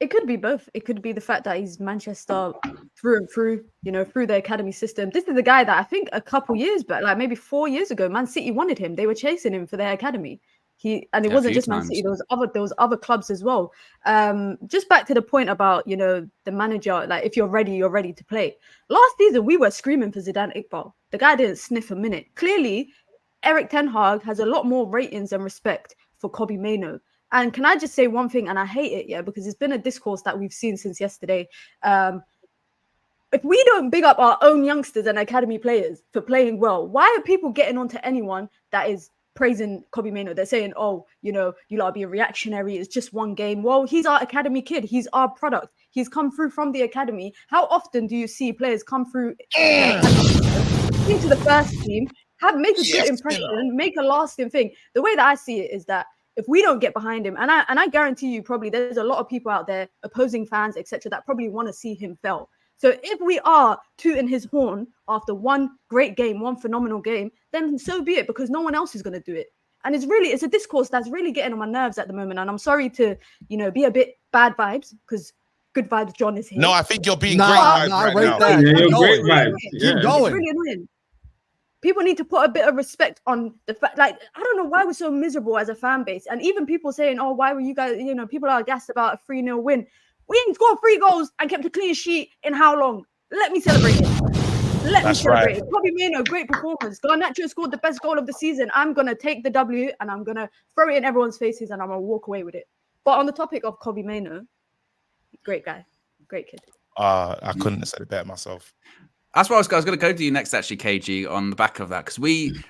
It could be both. It could be the fact that he's Manchester through and through, through the academy system. This is a guy that I think a couple years back, like maybe 4 years ago, Man City wanted him. They were chasing him for their academy. It wasn't just Man City. There was other clubs as well. Just back to the point about, the manager, like if you're ready to play. Last season, we were screaming for Zidane Iqbal. The guy didn't sniff a minute. Clearly, Erik ten Hag has a lot more ratings and respect for Kobbie Mainoo. And can I just say one thing, and I hate it, because it's been a discourse that we've seen since yesterday. If we don't big up our own youngsters and academy players for playing well, why are people getting onto anyone that is praising Kobbie Mainoo? They're saying, oh, you lot are being reactionary. It's just one game. Well, he's our academy kid. He's our product. He's come through from the academy. How often do you see players come through into the first team, make a good impression, make a lasting thing? The way that I see it is that if we don't get behind him, and I guarantee you probably there's a lot of people out there, opposing fans, etc., that probably want to see him fail. So if we are tooting his horn after one great game, one phenomenal game, then so be it, because no one else is going to do it. And it's a discourse that's really getting on my nerves at the moment. And I'm sorry to, be a bit bad vibes, because good vibes John is here. No, I think you're being great vibes right now. Yeah, you're great vibes. Keep going. It's really annoying. People need to put a bit of respect on the fact, I don't know why we're so miserable as a fan base. And even people saying, oh, why were you guys, people are gassed about a 3-0 win. We ain't scored 3 goals and kept a clean sheet in how long? Let me celebrate it. Let me celebrate it. Kobbie Mainoo, great performance. Garnacho scored the best goal of the season. I'm going to take the W and I'm going to throw it in everyone's faces and I'm going to walk away with it. But on the topic of Kobbie Mainoo, great guy. Great kid. I couldn't have said it better myself. That's what I was going to go to you next, actually, KG, on the back of that. Because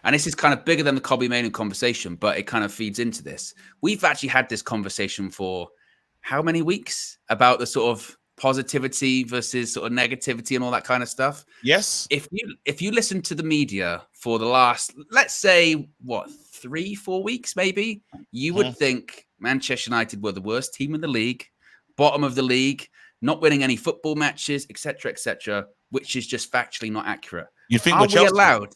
and this is kind of bigger than the Kobbie Mainoo conversation, but it kind of feeds into this. We've actually had this conversation for how many weeks about the sort of positivity versus sort of negativity and all that kind of stuff. Yes. If you listen to the media for the last, let's say, 3-4 weeks, maybe, you would think Manchester United were the worst team in the league, bottom of the league, not winning any football matches, etc., which is just factually not accurate. You think are we're Chelsea? We allowed?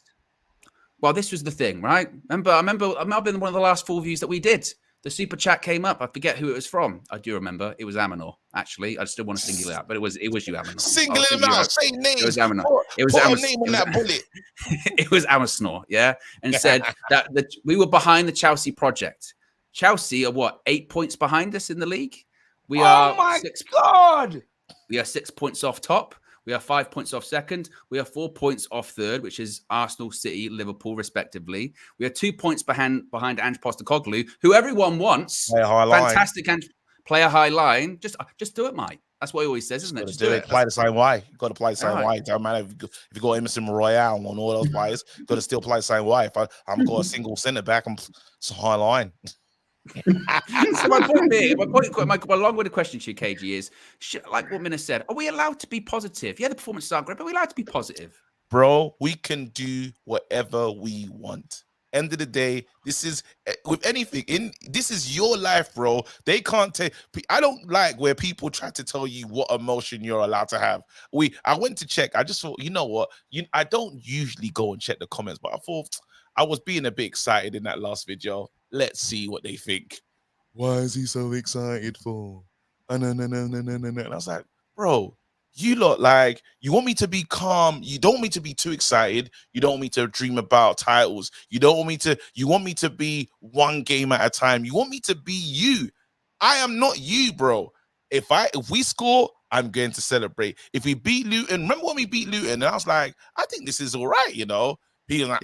Well, this was the thing, right? I remember it might have been one of the last 4 views that we did. The super chat came up. I forget who it was from. I do remember. It was Aminor, actually. I still want to single it out, but it was you, Aminor. Single him out. Say names. It was Aminor. It was Aminor. Name on that bullet. It was Aminor, yeah? And said that we were behind the Chelsea project. Chelsea are 8 points behind us in the league? We are God! We are 6 points off top. We are 5 points off second. We are 4 points off third, which is Arsenal, City, Liverpool, respectively. We are 2 points behind Ange Postecoglou, who everyone wants. Play a high line. Fantastic and play a high line. Just do it, mate. That's what he always says, isn't it? Gotta Just do do it. it. Apply the same way. You got to apply the same Alright. way. Don't matter if you got Emerson Royale and all those players. Got to still play the same way. If I'm got a single centre back, it's a high line. So my long-winded question to you, KG, is like what Mina said. Are we allowed to be positive? Yeah, the performances aren't great, but are we allowed to be positive? Bro, we can do whatever we want. End of the day, this is with anything this is your life, bro. They can't take. I don't like where people try to tell you what emotion you're allowed to have. I went to check. I just thought, you know what? I don't usually go and check the comments, but I thought I was being a bit excited in that last video. Let's see what they think. Why is he so excited for? No. And I was like, bro, you lot, like, you want me to be calm. You don't want me to be too excited. You don't want me to dream about titles. You want me to be one game at a time. You want me to be you. I am not you, bro. If we score, I'm going to celebrate. If we beat Luton, remember when we beat Luton? And I was like, I think this is all right, you know? People like,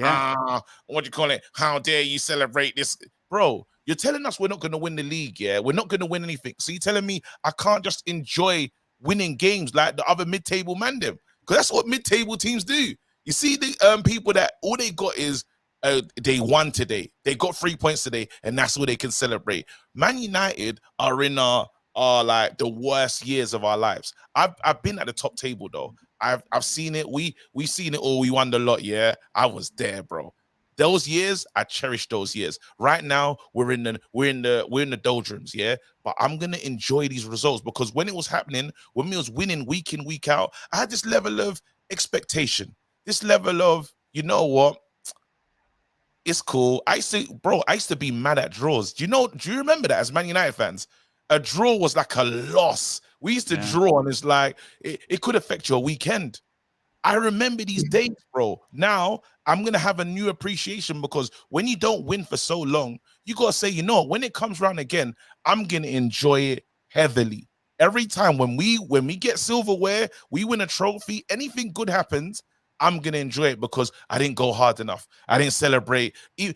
what do you call it? How dare you celebrate this? Bro, you're telling us we're not going to win the league, yeah? We're not going to win anything. So you're telling me I can't just enjoy winning games like the other mid-table man them, because that's what mid-table teams do. You see the people that all they got is they won today, they got 3 points today, and that's all they can celebrate. Man United are in our like the worst years of our lives. I've been at the top table though. I've seen it. We've seen it all. We won the lot. Yeah, I was there, bro. Those years, I cherish those years. Right now, we're in the doldrums, yeah. But I'm gonna enjoy these results, because when it was happening, when we was winning week in, week out, I had this level of expectation, this level of, you know what, it's cool. I used to be mad at draws. Do you remember that as Man United fans? A draw was like a loss. We used to draw, and it's like it could affect your weekend. I remember these days, bro. Now I'm gonna have a new appreciation, because when you don't win for so long, you gotta say, you know, when it comes around again, I'm gonna enjoy it heavily. Every time when we get silverware, we win a trophy, anything good happens, I'm gonna enjoy it, because I didn't go hard enough. I didn't celebrate. You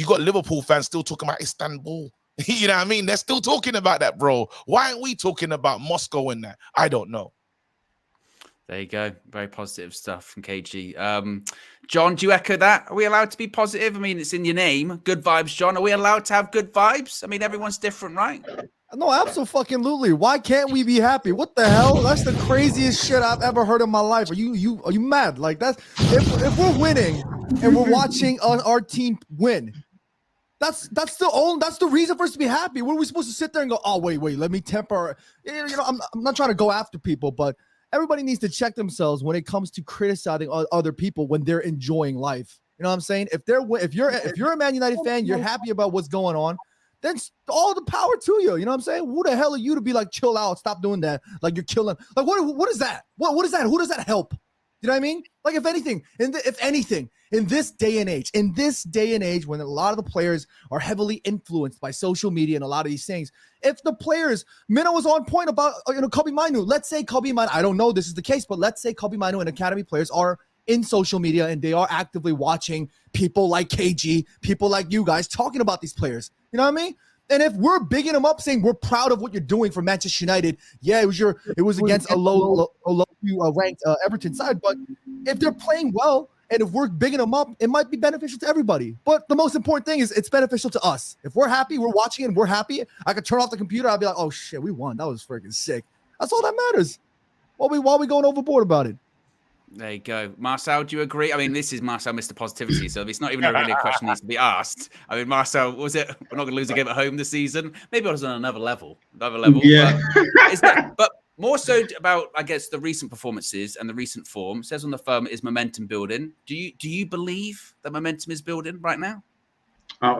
got Liverpool fans still talking about Istanbul. You know what I mean? They're still talking about that, bro. Why aren't we talking about Moscow and that? I don't know. There you go. Very positive stuff from KG. John, do you echo that? Are we allowed to be positive? I mean, it's in your name. Good vibes, John. Are we allowed to have good vibes? I mean, everyone's different, right? No, absolutely. Why can't we be happy? What the hell? That's the craziest shit I've ever heard in my life. Are you mad? Like, that's if we're winning and we're watching our team win, that's the reason for us to be happy. What are we supposed to sit there and go, oh wait, let me temper? You know, I'm not trying to go after people, but everybody needs to check themselves when it comes to criticizing other people when they're enjoying life. You know what I'm saying? If you're a Man United fan, you're happy about what's going on, then all the power to you. You know what I'm saying? Who the hell are you to be like, chill out, stop doing that? Like, you're killing. Like, what is that? What is that? Who does that help? You know what I mean? Like, if anything, in this day and age, when a lot of the players are heavily influenced by social media and a lot of these things, if the players, Mina was on point about, Kobbie Mainoo. Let's say Kobbie Mainoo, I don't know this is the case, but let's say Kobbie Mainoo and academy players are in social media and they are actively watching people like KG, people like you guys talking about these players. You know what I mean? And if we're bigging them up, saying we're proud of what you're doing for Manchester United, yeah, it was against a low ranked Everton side, but if they're playing well and if we're bigging them up, it might be beneficial to everybody. But the most important thing is it's beneficial to us. If we're happy, we're watching it and we're happy, I could turn off the computer. I'll be like, oh shit, we won. That was freaking sick. That's all that matters. Why we going overboard about it? There you go. Marcel, do you agree? I mean, this is Marcel, Mr. Positivity, so it's not even really a question that needs to be asked. I mean, Marcel, was it, we're not going to lose a game at home this season? Maybe it was on another level. Yeah. But more so about, I guess, the recent performances and the recent form. It says on the firm is momentum building. Do you believe that momentum is building right now?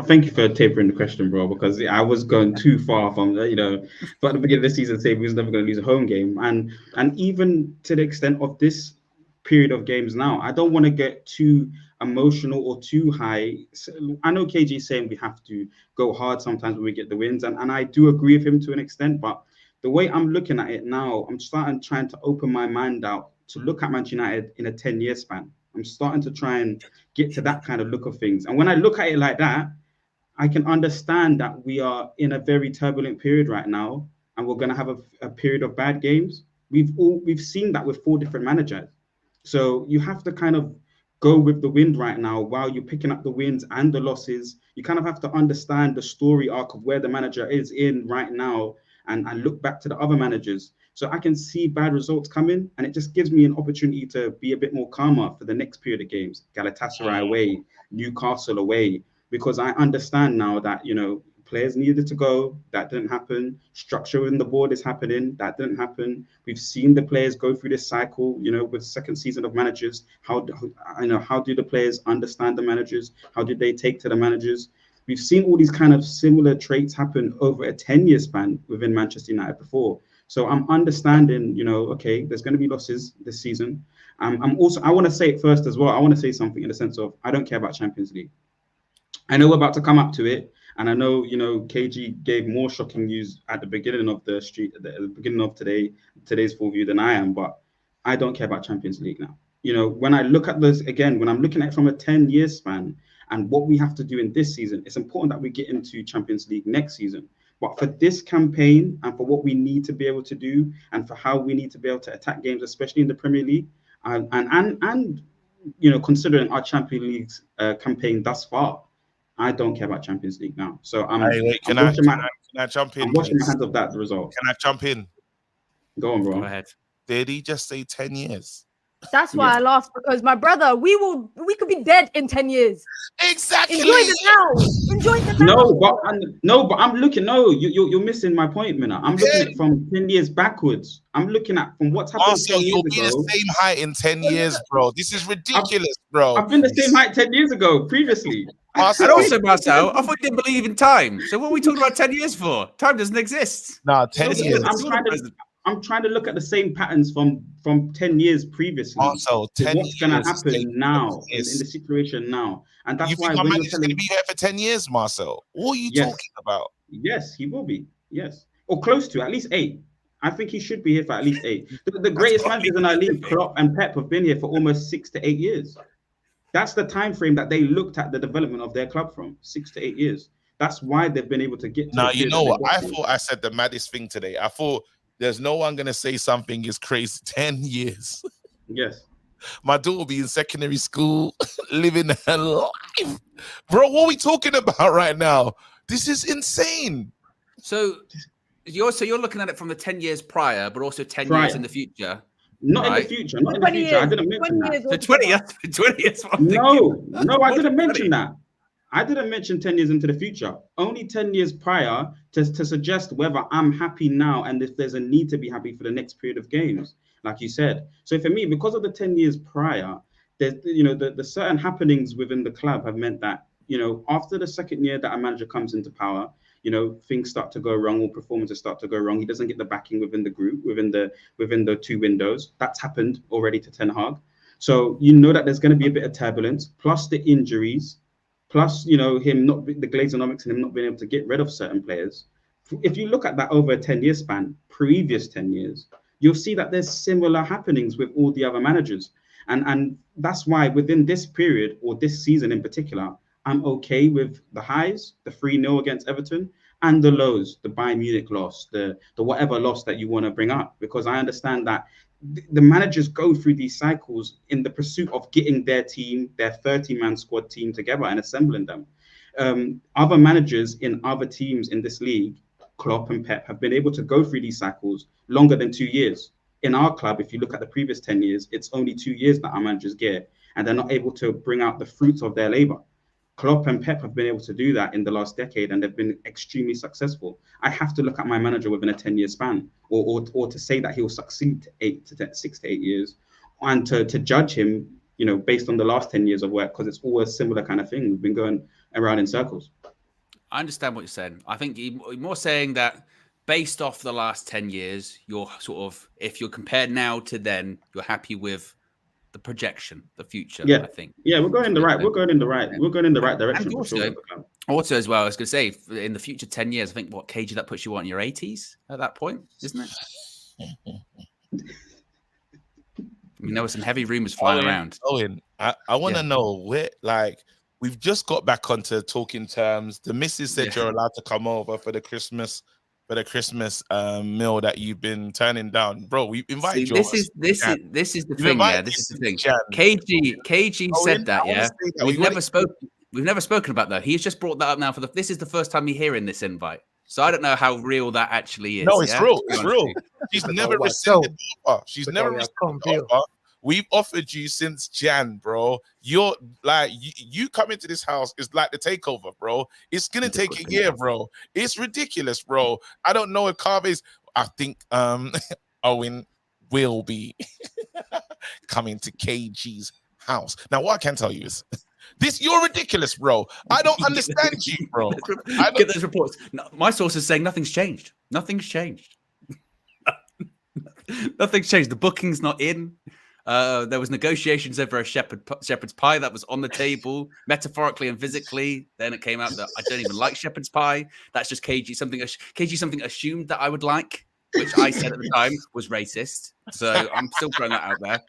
Thank you for tapering the question, bro, because I was going too far from, but at the beginning of the season, saying we was never going to lose a home game. And even to the extent of this period of games now, I don't want to get too emotional or too high. I know KG is saying we have to go hard sometimes when we get the wins, and I do agree with him to an extent, but the way I'm looking at it now, I'm trying to open my mind out to look at Manchester United in a 10-year span. I'm starting to try and get to that kind of look of things. And when I look at it like that, I can understand that we are in a very turbulent period right now. and we're going to have a period of bad games. We've seen that with 4 different managers. So you have to kind of go with the wind right now while you're picking up the wins and the losses. You kind of have to understand the story arc of where the manager is in right now and look back to the other managers. So I can see bad results coming, and it just gives me an opportunity to be a bit more calmer for the next period of games. Galatasaray away, Newcastle away, because I understand now that, you know, players needed to go. That didn't happen. Structure in the board is happening. That didn't happen. We've seen the players go through this cycle, you know, with second season of managers. How do the players understand the managers? How did they take to the managers? We've seen all these kind of similar traits happen over a 10-year span within Manchester United before. So I'm understanding, you know, okay, there's going to be losses this season. I want to say it first as well. I want to say something in the sense of, I don't care about Champions League. I know we're about to come up to it. And I know, you know, KG gave more shocking news at the beginning of the beginning of today's full view than I am, but I don't care about Champions League now. You know, when I look at this again, when I'm looking at it from a 10-year span and what we have to do in this season, it's important that we get into Champions League next season. But for this campaign and for what we need to be able to do and for how we need to be able to attack games, especially in the Premier League, and you know, considering our Champions League campaign thus far, I don't care about Champions League now. So can I jump in? I'm washing my hands of that result. Can I jump in? Go on, bro. Go ahead. Did he just say 10 years? That's why I laughed, because my brother, we could be dead in 10 years. Exactly. Enjoy the now. Enjoy the now. But I'm looking. No, you're missing my point, Mina. I'm looking at it from 10 years backwards. I'm looking at from what's happened. Also, you'll be the same height in 10 years, bro. This is ridiculous, bro. I've been the same height 10 years ago, previously. And also, Marcel, I thought you didn't believe in time. So what are we talking about 10 years for? Time doesn't exist. Nah, 10 years. I'm trying to look at the same patterns from 10 years previously. Also, 10 what's going to happen now in the situation now, and that's why when you're going to be here for 10 years, Marcel. What are you talking about? Yes, he will be. Yes, or close to at least 8. I think he should be here for at least 8. The greatest managers in our league, Klopp and Pep, have been here for almost 6 to 8 years. That's the time frame that they looked at the development of their club from, 6 to 8 years. That's why they've been able to get to. Now, you know what? I thought I said the maddest thing today. I thought there's no one going to say something is crazy. 10 years. Yes. My daughter will be in secondary school, living her life. Bro, what are we talking about right now? This is insane. So you're looking at it from the 10 years prior, but also 10 years in the future. Not in the future. Not in the future. I didn't mention that. So 20 years. No, I didn't mention that. I didn't mention 10 years into the future. Only 10 years prior to suggest whether I'm happy now and if there's a need to be happy for the next period of games, like you said. So for me, because of the 10 years prior, there's, you know, the certain happenings within the club have meant that, you know, after the second year that a manager comes into power, you know, things start to go wrong, or performances start to go wrong. He doesn't get the backing within the group, within the 2 windows. That's happened already to Ten Hag. So you know that there's going to be a bit of turbulence, plus the injuries, plus, you know, the Glazonomics and him not being able to get rid of certain players. If you look at that over a 10-year span, previous 10 years, you'll see that there's similar happenings with all the other managers. And that's why within this period, or this season in particular, I'm okay with the highs, the 3-0 against Everton, and the lows, the Bayern Munich loss, the whatever loss that you want to bring up, because I understand that the managers go through these cycles in the pursuit of getting their team, their 30-man squad team together and assembling them. Other managers in other teams in this league, Klopp and Pep, have been able to go through these cycles longer than 2 years. In our club, if you look at the previous 10 years, it's only 2 years that our managers get, and they're not able to bring out the fruits of their labor. Klopp and Pep have been able to do that in the last decade, and they've been extremely successful. I have to look at my manager within a 10-year span, or to say that he'll succeed 6 to 8 years, and to judge him, you know, based on the last 10 years of work, because it's all a similar kind of thing. We've been going around in circles. I understand what you're saying. I think you're more saying that based off the last 10 years, you're sort of, if you're compared now to then, you're happy with the projection, the future. Yeah, I think. Yeah, we're going in the right direction. Also, as well, I was going to say, in the future 10 years, I think what KG that puts you on your 80s at that point, isn't it? You know, some heavy rumors flying around. Owen, I want to know where, like, we've just got back onto talking terms. The missus said you're allowed to come over for the Christmas for the Christmas meal that you've been turning down, bro. We invited you. This is the thing. Yeah, this is the thing. KG said that. Yeah, we've never spoken about that. He's just brought that up now for this is the first time you're hearing this invite. So I don't know how real that actually is. No, it's real. It's real. She's never rescinded the offer. She's never rescinded the offer. We've offered you since Jan, bro. You're like you come into this house, it's like the takeover, bro. It's gonna take a year, bro. It's ridiculous, bro. I don't know if Kobbie's. I think Owen will be coming to KG's house. Now, what I can tell you is you're ridiculous, bro. I don't understand you, bro. Get those reports. No, my source is saying nothing's changed. Nothing's changed. Nothing's changed. The booking's not in. There was negotiations over a shepherd's pie that was on the table, metaphorically and physically. Then it came out that I don't even like shepherd's pie. That's just KG something assumed that I would like, which I said at the time was racist. So I'm still throwing that out there.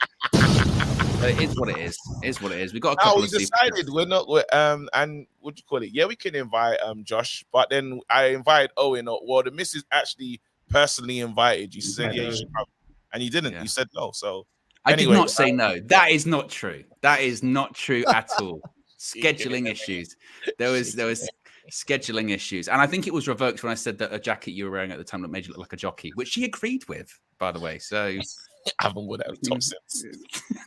But it is what it is. It is what it is. We got a couple. We decided we're not. And what do you call it? Yeah, we can invite Josh, but then I invited Owen. Well, the missus actually personally invited you. She said, "Yeah, you should come," and you didn't. Yeah. You said no. So. I did not say no. That is not true. That is not true at all. Scheduling issues. There was scheduling issues, and I think it was revoked when I said that a jacket you were wearing at the time that made you look like a jockey, which she agreed with, by the way. So I haven't worn that top since.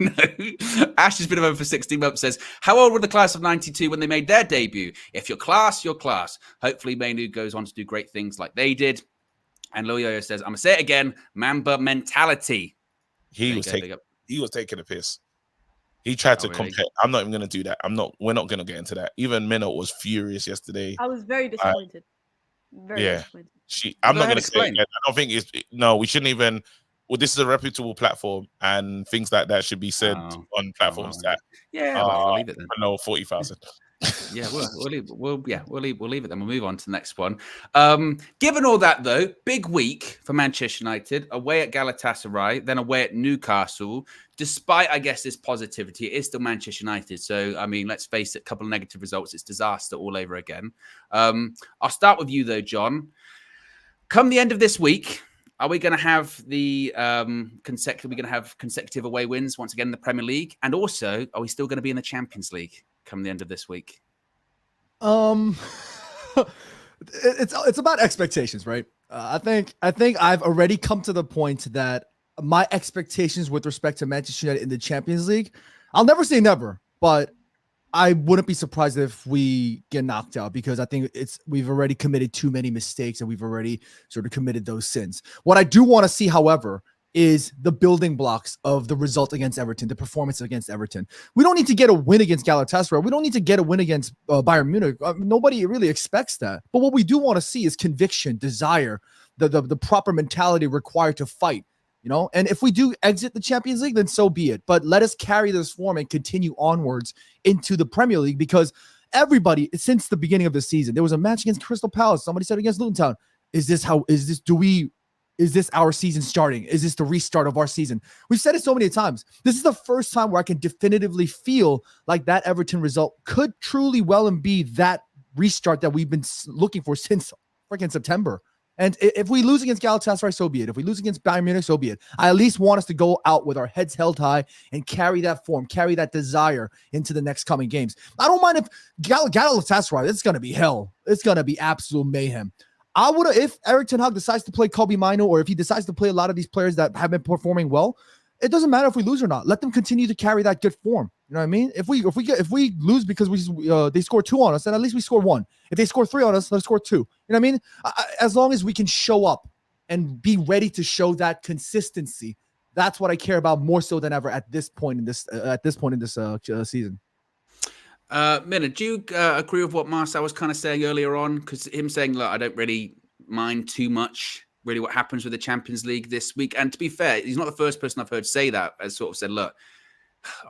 No. Ash has been over for 16 months. Says, how old were the class of '92 when they made their debut? If you're class, you're class. Hopefully, Mainoo goes on to do great things like they did. And Loyo says, I'm gonna say it again: Mamba mentality. He was taking a piss. He tried to compare. I'm not even going to do that. We're not going to get into that. Even Mina was furious yesterday. I was very disappointed. Very disappointed. I'm not going to explain. I don't think we shouldn't even. Well, this is a reputable platform, and things like that should be said on platforms that. Yeah, we'll leave it then. I know 40,000. Yeah, we'll leave it then. We'll move on to the next one. Given all that, though, big week for Manchester United, away at Galatasaray, then away at Newcastle. Despite, I guess, this positivity, it is still Manchester United. So, I mean, let's face it, a couple of negative results. It's disaster all over again. I'll start with you, though, John. Come the end of this week, are we going to have the consecutive away wins once again in the Premier League? And also, are we still going to be in the Champions League come the end of this week? It's about expectations, right? I think I've already come to the point that my expectations with respect to Manchester United in the Champions League, I'll never say never, but I wouldn't be surprised if we get knocked out, because I think we've already committed too many mistakes and we've already sort of committed those sins. What I do want to see, however, is the building blocks of the result against Everton, the performance against Everton. We don't need to get a win against Galatasaray. We don't need to get a win against Bayern Munich. Nobody really expects that. But what we do want to see is conviction, desire, the proper mentality required to fight. And if we do exit the Champions League, then so be it. But let us carry this form and continue onwards into the Premier League, because everybody, since the beginning of the season, there was a match against Crystal Palace. Somebody said against Luton Town. Is this our season starting? Is this the restart of our season? We've said it so many times. This is the first time where I can definitively feel like that Everton result could truly well and be that restart that we've been looking for since freaking September. And if we lose against Galatasaray, so be it. If we lose against Bayern Munich, so be it. I at least want us to go out with our heads held high and carry that form, carry that desire into the next coming games. I don't mind if Galatasaray, it's going to be hell. It's going to be absolute mayhem. If Erik ten Hag decides to play Kobbie Mainoo, or if he decides to play a lot of these players that have been performing well, it doesn't matter if we lose or not. Let them continue to carry that good form. You know what I mean? If we lose because they score 2 on us, then at least we score 1. If they score 3 on us, let's score 2. You know what I mean? As long as we can show up and be ready to show that consistency, that's what I care about more so than ever at this point in this season. Mina, do you agree with what Marcel was kind of saying earlier on? Because him saying, look, I don't really mind too much really what happens with the Champions League this week. And to be fair, he's not the first person I've heard say that, has sort of said, look,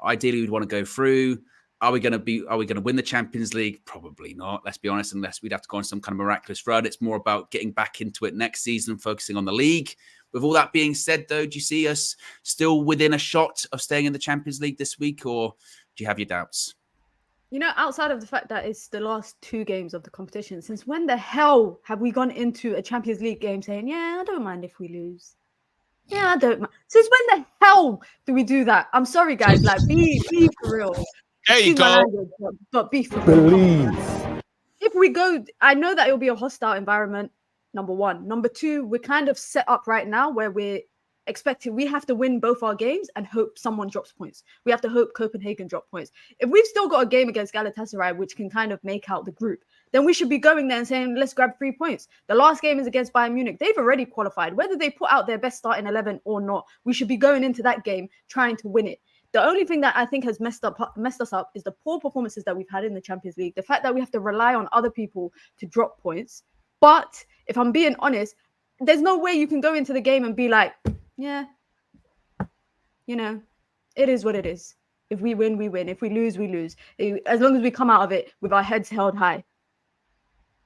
ideally we'd want to go through. Are we going to win the Champions League? Probably not. Let's be honest, unless we'd have to go on some kind of miraculous run. It's more about getting back into it next season, focusing on the league. With all that being said, though, do you see us still within a shot of staying in the Champions League this week, or do you have your doubts? You know, outside of the fact that it's the last 2 games of the competition, since when the hell have we gone into a Champions League game saying, yeah, I don't mind if we lose? Yeah, I don't mind. Since when the hell do we do that? I'm sorry, guys. Like, be for real. There you Excuse my go. language, but be for real. Believe. If we go, I know that it'll be a hostile environment, number one. Number two, we're kind of set up right now where we're expecting, we have to win both our games and hope someone drops points. We have to hope Copenhagen drop points. If we've still got a game against Galatasaray, which can kind of make out the group, then we should be going there and saying, let's grab 3 points. The last game is against Bayern Munich. They've already qualified. Whether they put out their best starting 11 or not, we should be going into that game trying to win it. The only thing that I think has messed us up is the poor performances that we've had in the Champions League. The fact that we have to rely on other people to drop points. But if I'm being honest, there's no way you can go into the game and be like, yeah, you know, it is what it is. If we win, we win. If we lose, we lose. As long as we come out of it with our heads held high.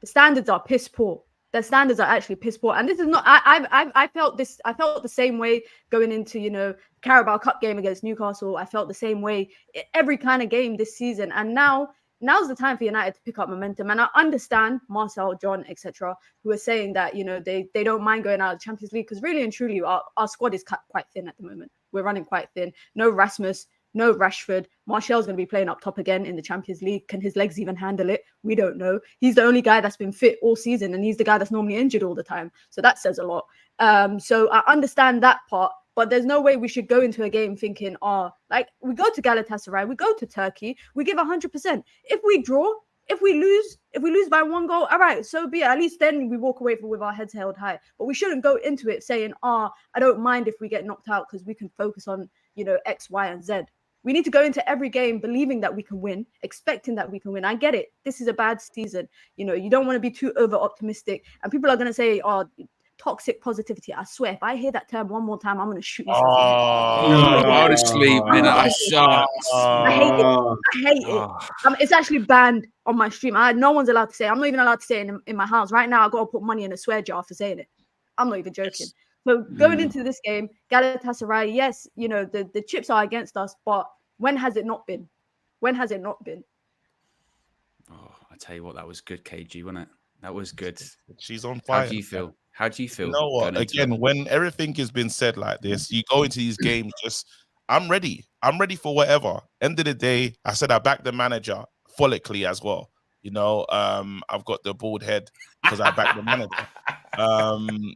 The standards are piss poor. The standards are actually piss poor. And this is not, I felt this, I felt the same way going into, you know, Carabao Cup game against Newcastle. I felt the same way every kind of game this season. And now's the time for United to pick up momentum. And I understand Marcel, John, etc., who are saying that, you know, they don't mind going out of the Champions League because really and truly our squad is cut quite thin at the moment. We're running quite thin. No Rasmus, no Rashford. Martial's going to be playing up top again in the Champions League. Can his legs even handle it? We don't know. He's the only guy that's been fit all season, and he's the guy that's normally injured all the time. So that says a lot. So I understand that part, but there's no way we should go into a game thinking, like we go to Galatasaray, we go to Turkey, we give 100%. If we draw, if we lose by 1 goal, all right, so be it. At least then we walk away with our heads held high. But we shouldn't go into it saying, I don't mind if we get knocked out because we can focus on, you know, X, Y, and Z. We need to go into every game believing that we can win, expecting that we can win. I get it. This is a bad season. You know, you don't want to be too over optimistic. And people are going to say, toxic positivity. I swear, if I hear that term one more time, I'm going to shoot myself. Honestly, Mina, I hate it. I hate it. It's actually banned on my stream. No one's allowed to say it. I'm not even allowed to say it in my house. Right now, I've got to put money in a swear jar for saying it. I'm not even joking. So going into this game, Galatasaray, yes, you know, the chips are against us, but when has it not been? When has it not been? Oh, I tell you what, that was good, KG, wasn't it? That was good. She's on fire. How do you feel? How do you feel? You know what? Again, when everything has been said like this, you go into these games I'm ready. I'm ready for whatever. End of the day, I said I back the manager follically as well. You know, I've got the bald head because I back the manager.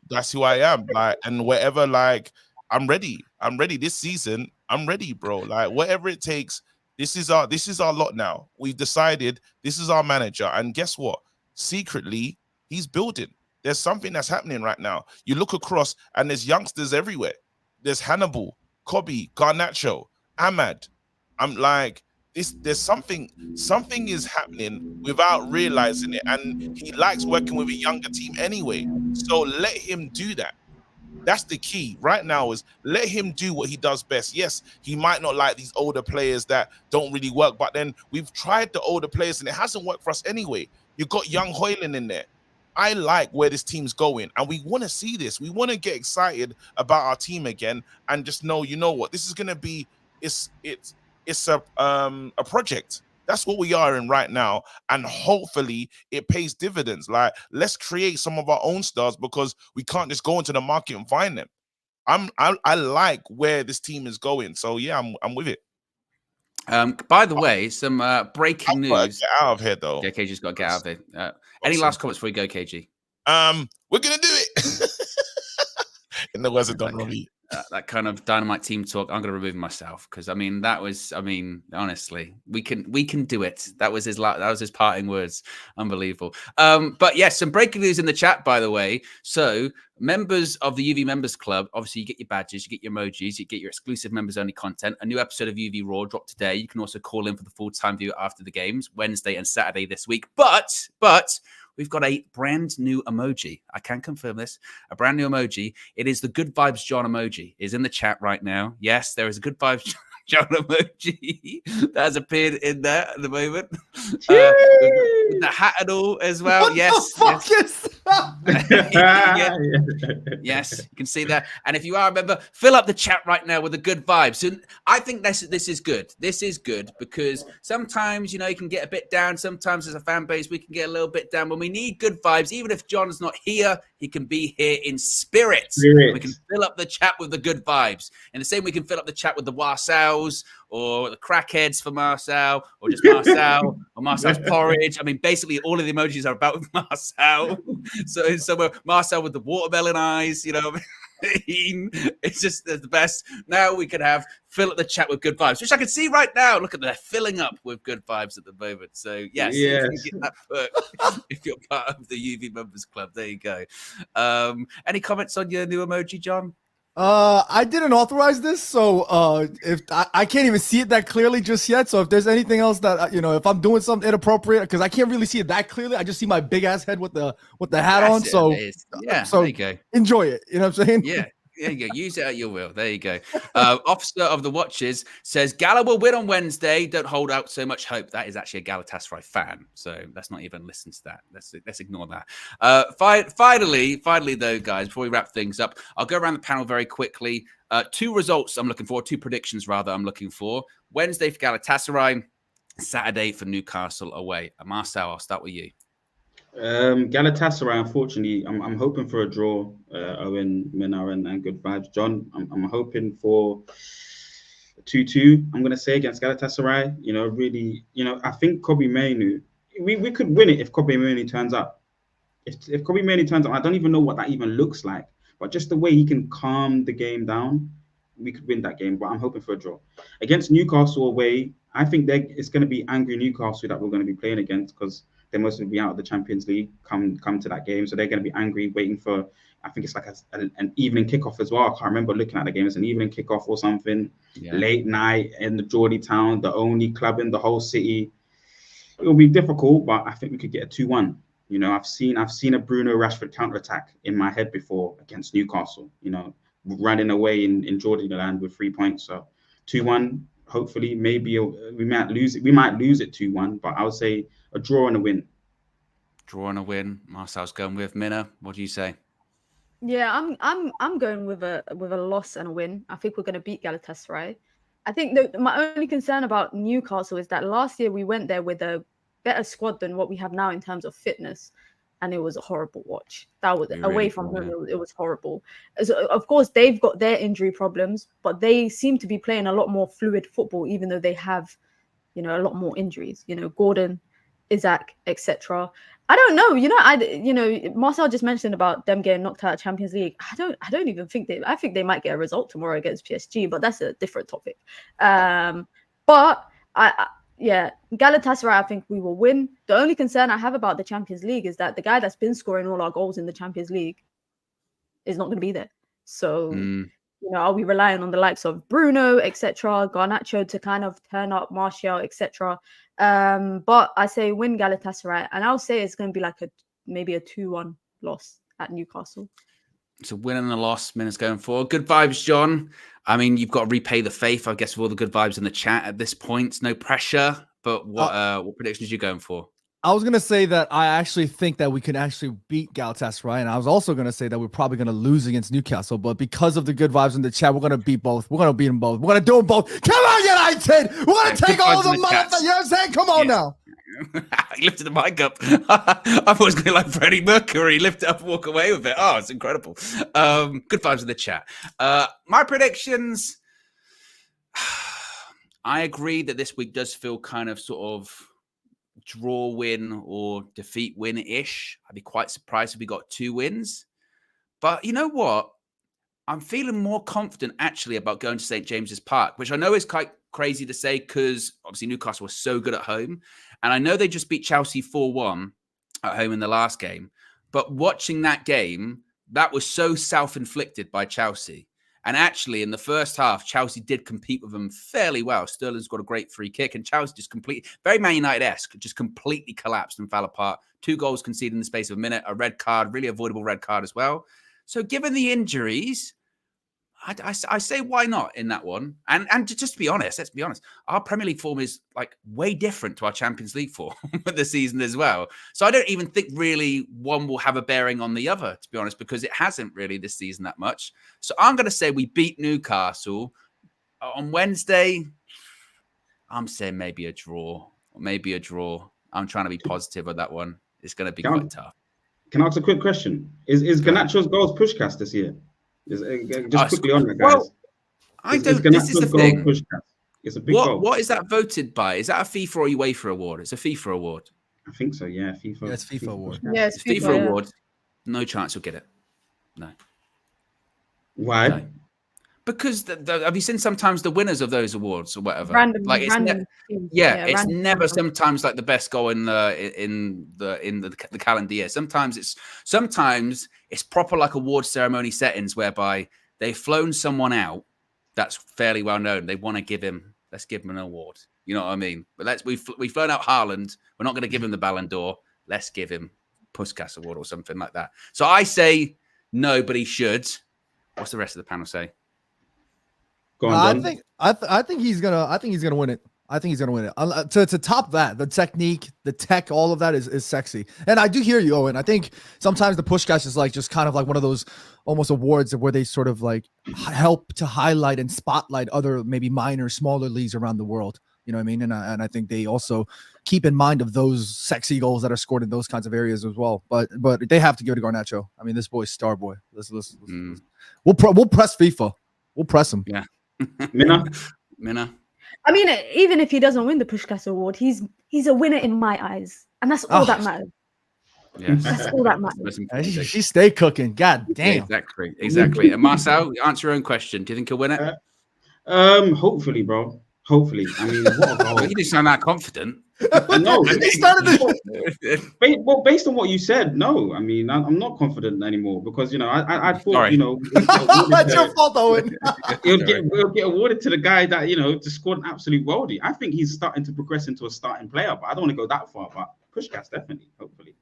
That's who I am. Like, and whatever, like, I'm ready. I'm ready this season. I'm ready, bro. Like, whatever it takes. This is our lot now. We've decided this is our manager. And guess what? Secretly, he's building. There's something that's happening right now. You look across and there's youngsters everywhere. There's Hannibal, Kobbie, Garnacho, Ahmad. I'm like, there's something is happening without realizing it. And he likes working with a younger team anyway. So let him do that. That's the key right now, is let him do what he does best. Yes, he might not like these older players that don't really work, but then we've tried the older players and it hasn't worked for us anyway. You've got young Hoyland in there. I like where this team's going, and we want to see this. We want to get excited about our team again and just know, you know what, this is going to be, it's a project. That's what we are in right now, and hopefully it pays dividends. Like, let's create some of our own stars, because we can't just go into the market and find them. I like where this team is going, so yeah, I'm with it. By the way, some breaking news. Get out of here, though. Yeah, KG's got to get out of there. Any last comments before we go, KG? We're gonna do it. In the words of Don Robbie. That kind of dynamite team talk, I'm going to remove myself, because I mean honestly, we can do it. That was his parting words. Unbelievable. But yes, some breaking news in the chat, by the way. So members of the UV Members Club, obviously you get your badges, you get your emojis, you get your exclusive members only content. A new episode of UV Raw dropped today. You can also call in for the full-time view after the games, Wednesday and Saturday this week. But we've got a brand new emoji. I can confirm this. A brand new emoji. It is the Good Vibes John emoji. It is in the chat right now. Yes, there is a Good Vibes John emoji that has appeared in there at the moment. with the hat and all as well. What Yes. the fuck is Yes, you can see that. And if you are a member, fill up the chat right now with the good vibes. And I think this is good. This is good because sometimes, you know, you can get a bit down. Sometimes as a fan base, we can get a little bit down. When we need good vibes, even if John's not here, he can be here in spirit. We can fill up the chat with the good vibes. And the same, we can fill up the chat with the Marcels or the crackheads for Marcel or just Marcel or Marcel's porridge. I mean, basically all of the emojis are about Marcel. So Marcel with the watermelon eyes, you know. It's just the best. Now we can fill up the chat with good vibes, which I can see right now. Look at that, filling up with good vibes at the moment. So yes. If you get that perk, if you're part of the UV members club, there you go. Any comments on your new emoji, John? I didn't authorize this, so if I can't even see it that clearly just yet. So if there's anything else that if I'm doing something inappropriate, because I can't really see it that clearly, I just see my big ass head with the hat on. So there you go. Enjoy it. You know what I'm saying? Yeah. There you go. Use it at your will. There you go. Officer of the Watches says Gala will win on Wednesday. Don't hold out so much hope. That is actually a Galatasaray fan. So let's not even listen to that. Let's ignore that. Finally, though, guys, before we wrap things up, I'll go around the panel very quickly. 2 results I'm looking for. 2 predictions, rather, I'm looking for. Wednesday for Galatasaray. Saturday for Newcastle away. Marcel, I'll start with you. Galatasaray, unfortunately, I'm hoping for a draw. Owen, Mina, and good vibes. John, I'm hoping for 2-2. I'm gonna say against Galatasaray. Really, I think Kobbie Mainoo. We could win it if Kobbie Mainoo turns up. If Kobbie Mainoo turns up, I don't even know what that even looks like. But just the way he can calm the game down, we could win that game. But I'm hoping for a draw against Newcastle away. I think it's going to be angry Newcastle that we're going to be playing against because they mostly be out of the Champions League come to that game. So they're going to be angry, waiting for, I think it's like an evening kickoff as well. I can't remember looking at the game. It's an evening kickoff or something, late night in the Geordie town, the only club in the whole city. It will be difficult, but I think we could get a 2-1. I've seen a Bruno Rashford counterattack in my head before against Newcastle, running away in Geordie land with 3 points. So 2-1. Hopefully, maybe we might lose it. We might lose it 2-1, but I would say a draw and a win. Draw and a win. Marcel's going with Mina. What do you say? Yeah, I'm going with a loss and a win. I think we're going to beat Galatasaray. I think my only concern about Newcastle is that last year we went there with a better squad than what we have now in terms of fitness, and it was a horrible watch. That was away from home. It was horrible. So, of course, they've got their injury problems, but they seem to be playing a lot more fluid football, even though they have, a lot more injuries. Gordon, Isaac, etc. I don't know. Marcel just mentioned about them getting knocked out of Champions League. I don't even think I think they might get a result tomorrow against PSG, but that's a different topic. Galatasaray, I think we will win. The only concern I have about the Champions League is that the guy that's been scoring all our goals in the Champions League is not going to be there. So, are we relying on the likes of Bruno, etc., Garnacho to kind of turn up, Martial, etc.? But I say win Galatasaray, and I'll say it's going to be like maybe a 2-1 loss at Newcastle. It's a win and a loss. Mina's going for. Good vibes, John. I mean, you've got to repay the faith, I guess, with all the good vibes in the chat at this point. No pressure. But what predictions are you going for? I was going to say that I actually think that we can actually beat Galatasaray. And I was also going to say that we're probably going to lose against Newcastle. But because of the good vibes in the chat, we're going to beat both. We're going to beat them both. We're going to do them both. Come on, United! We're going to take all the motherfuckers. You know what I'm saying? Come on now. He lifted the mic up. I thought it was going to be like Freddie Mercury. Lift it up and walk away with it. Oh, it's incredible. Good vibes in the chat. My predictions. I agree that this week does feel kind of sort of draw win or defeat win-ish. I'd be quite surprised if we got 2 wins. But you know what? I'm feeling more confident actually about going to St. James's Park, which I know is quite crazy to say because obviously Newcastle was so good at home. And I know they just beat Chelsea 4-1 at home in the last game. But watching that game, that was so self-inflicted by Chelsea. And actually, in the first half, Chelsea did compete with them fairly well. Sterling's got a great free kick, and Chelsea just very Man United-esque, just completely collapsed and fell apart. 2 goals conceded in the space of a minute, a red card, really avoidable red card as well. So given the injuries, I say why not in that one. And just to be honest, let's be honest, our Premier League form is like way different to our Champions League form this season as well. So I don't even think really one will have a bearing on the other, to be honest, because it hasn't really this season that much. So I'm going to say we beat Newcastle on Wednesday. I'm saying maybe a draw. Maybe a draw. I'm trying to be positive on that one. It's going to be quite tough. Can I ask a quick question? Is Garnacho's goals pushcast this year? Just quickly on that, guys. Well, I don't. This is the thing. It's a big goal. What is that voted by? Is that a FIFA or UEFA award? It's a FIFA award. I think so. Yeah, FIFA. Yeah, it's FIFA award. Yeah, it's FIFA award. No chance you'll get it. No. Why? No. Because have you seen sometimes the winners of those awards or whatever? Random, like it's random it's random. never sometimes like the best goal in the calendar year. Sometimes it's proper like award ceremony settings whereby they've flown someone out that's fairly well known. They want to let's give him an award. You know what I mean? But we've flown out Haaland. We're not going to give him the Ballon d'Or. Let's give him Puskas Award or something like that. So I say no, but he should. What's the rest of the panel say? Go on, I think he's gonna win it. I think he's gonna win it. To top that, the technique, the tech, all of that is sexy. And I do hear you, Owen. I think sometimes the Pushkas is like just kind of like one of those almost awards where they sort of like help to highlight and spotlight other maybe minor, smaller leagues around the world. You know what I mean? And I think they also keep in mind of those sexy goals that are scored in those kinds of areas as well. But they have to give it to Garnacho. I mean, this boy's star boy. We'll press FIFA. We'll press him. Yeah. Mina. I mean, even if he doesn't win the Pushkas Award, he's a winner in my eyes, and that's all that matters. Yeah, that's all that matters. She stay cooking. God damn. Exactly. And Marcel, answer your own question. Do you think he'll win it? Hopefully, bro. Hopefully. I mean, what a goal. You didn't sound that confident. No, he started well, based on what you said, no. I mean, I'm not confident anymore because I thought Sorry. That's your fault, Owen. We'll get awarded to the guy that just scored an absolute worldie. I think he's starting to progress into a starting player, but I don't want to go that far. But Pushkas definitely, hopefully.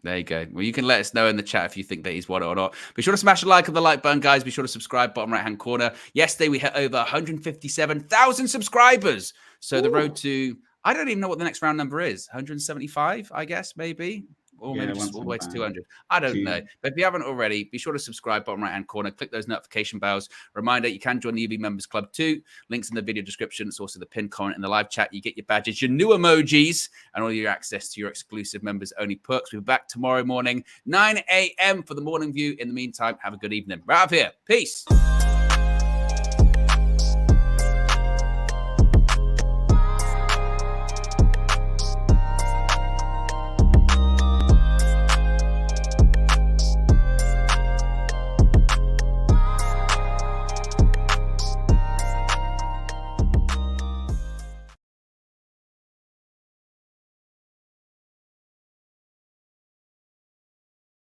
There you go. Well, you can let us know in the chat if you think that he's won it or not. Be sure to smash a like on the like button, guys. Be sure to subscribe, bottom right-hand corner. Yesterday, we hit over 157,000 subscribers. So the road to, I don't even know what the next round number is. 175, I guess, maybe. Or maybe just all the way to 200. I don't know. But if you haven't already, be sure to subscribe, bottom right-hand corner. Click those notification bells. Reminder, you can join the UV Members Club too. Links in the video description. It's also the pinned comment in the live chat. You get your badges, your new emojis, and all your access to your exclusive members-only perks. We'll be back tomorrow morning, 9 a.m. for the morning view. In the meantime, have a good evening. Right up here. Peace.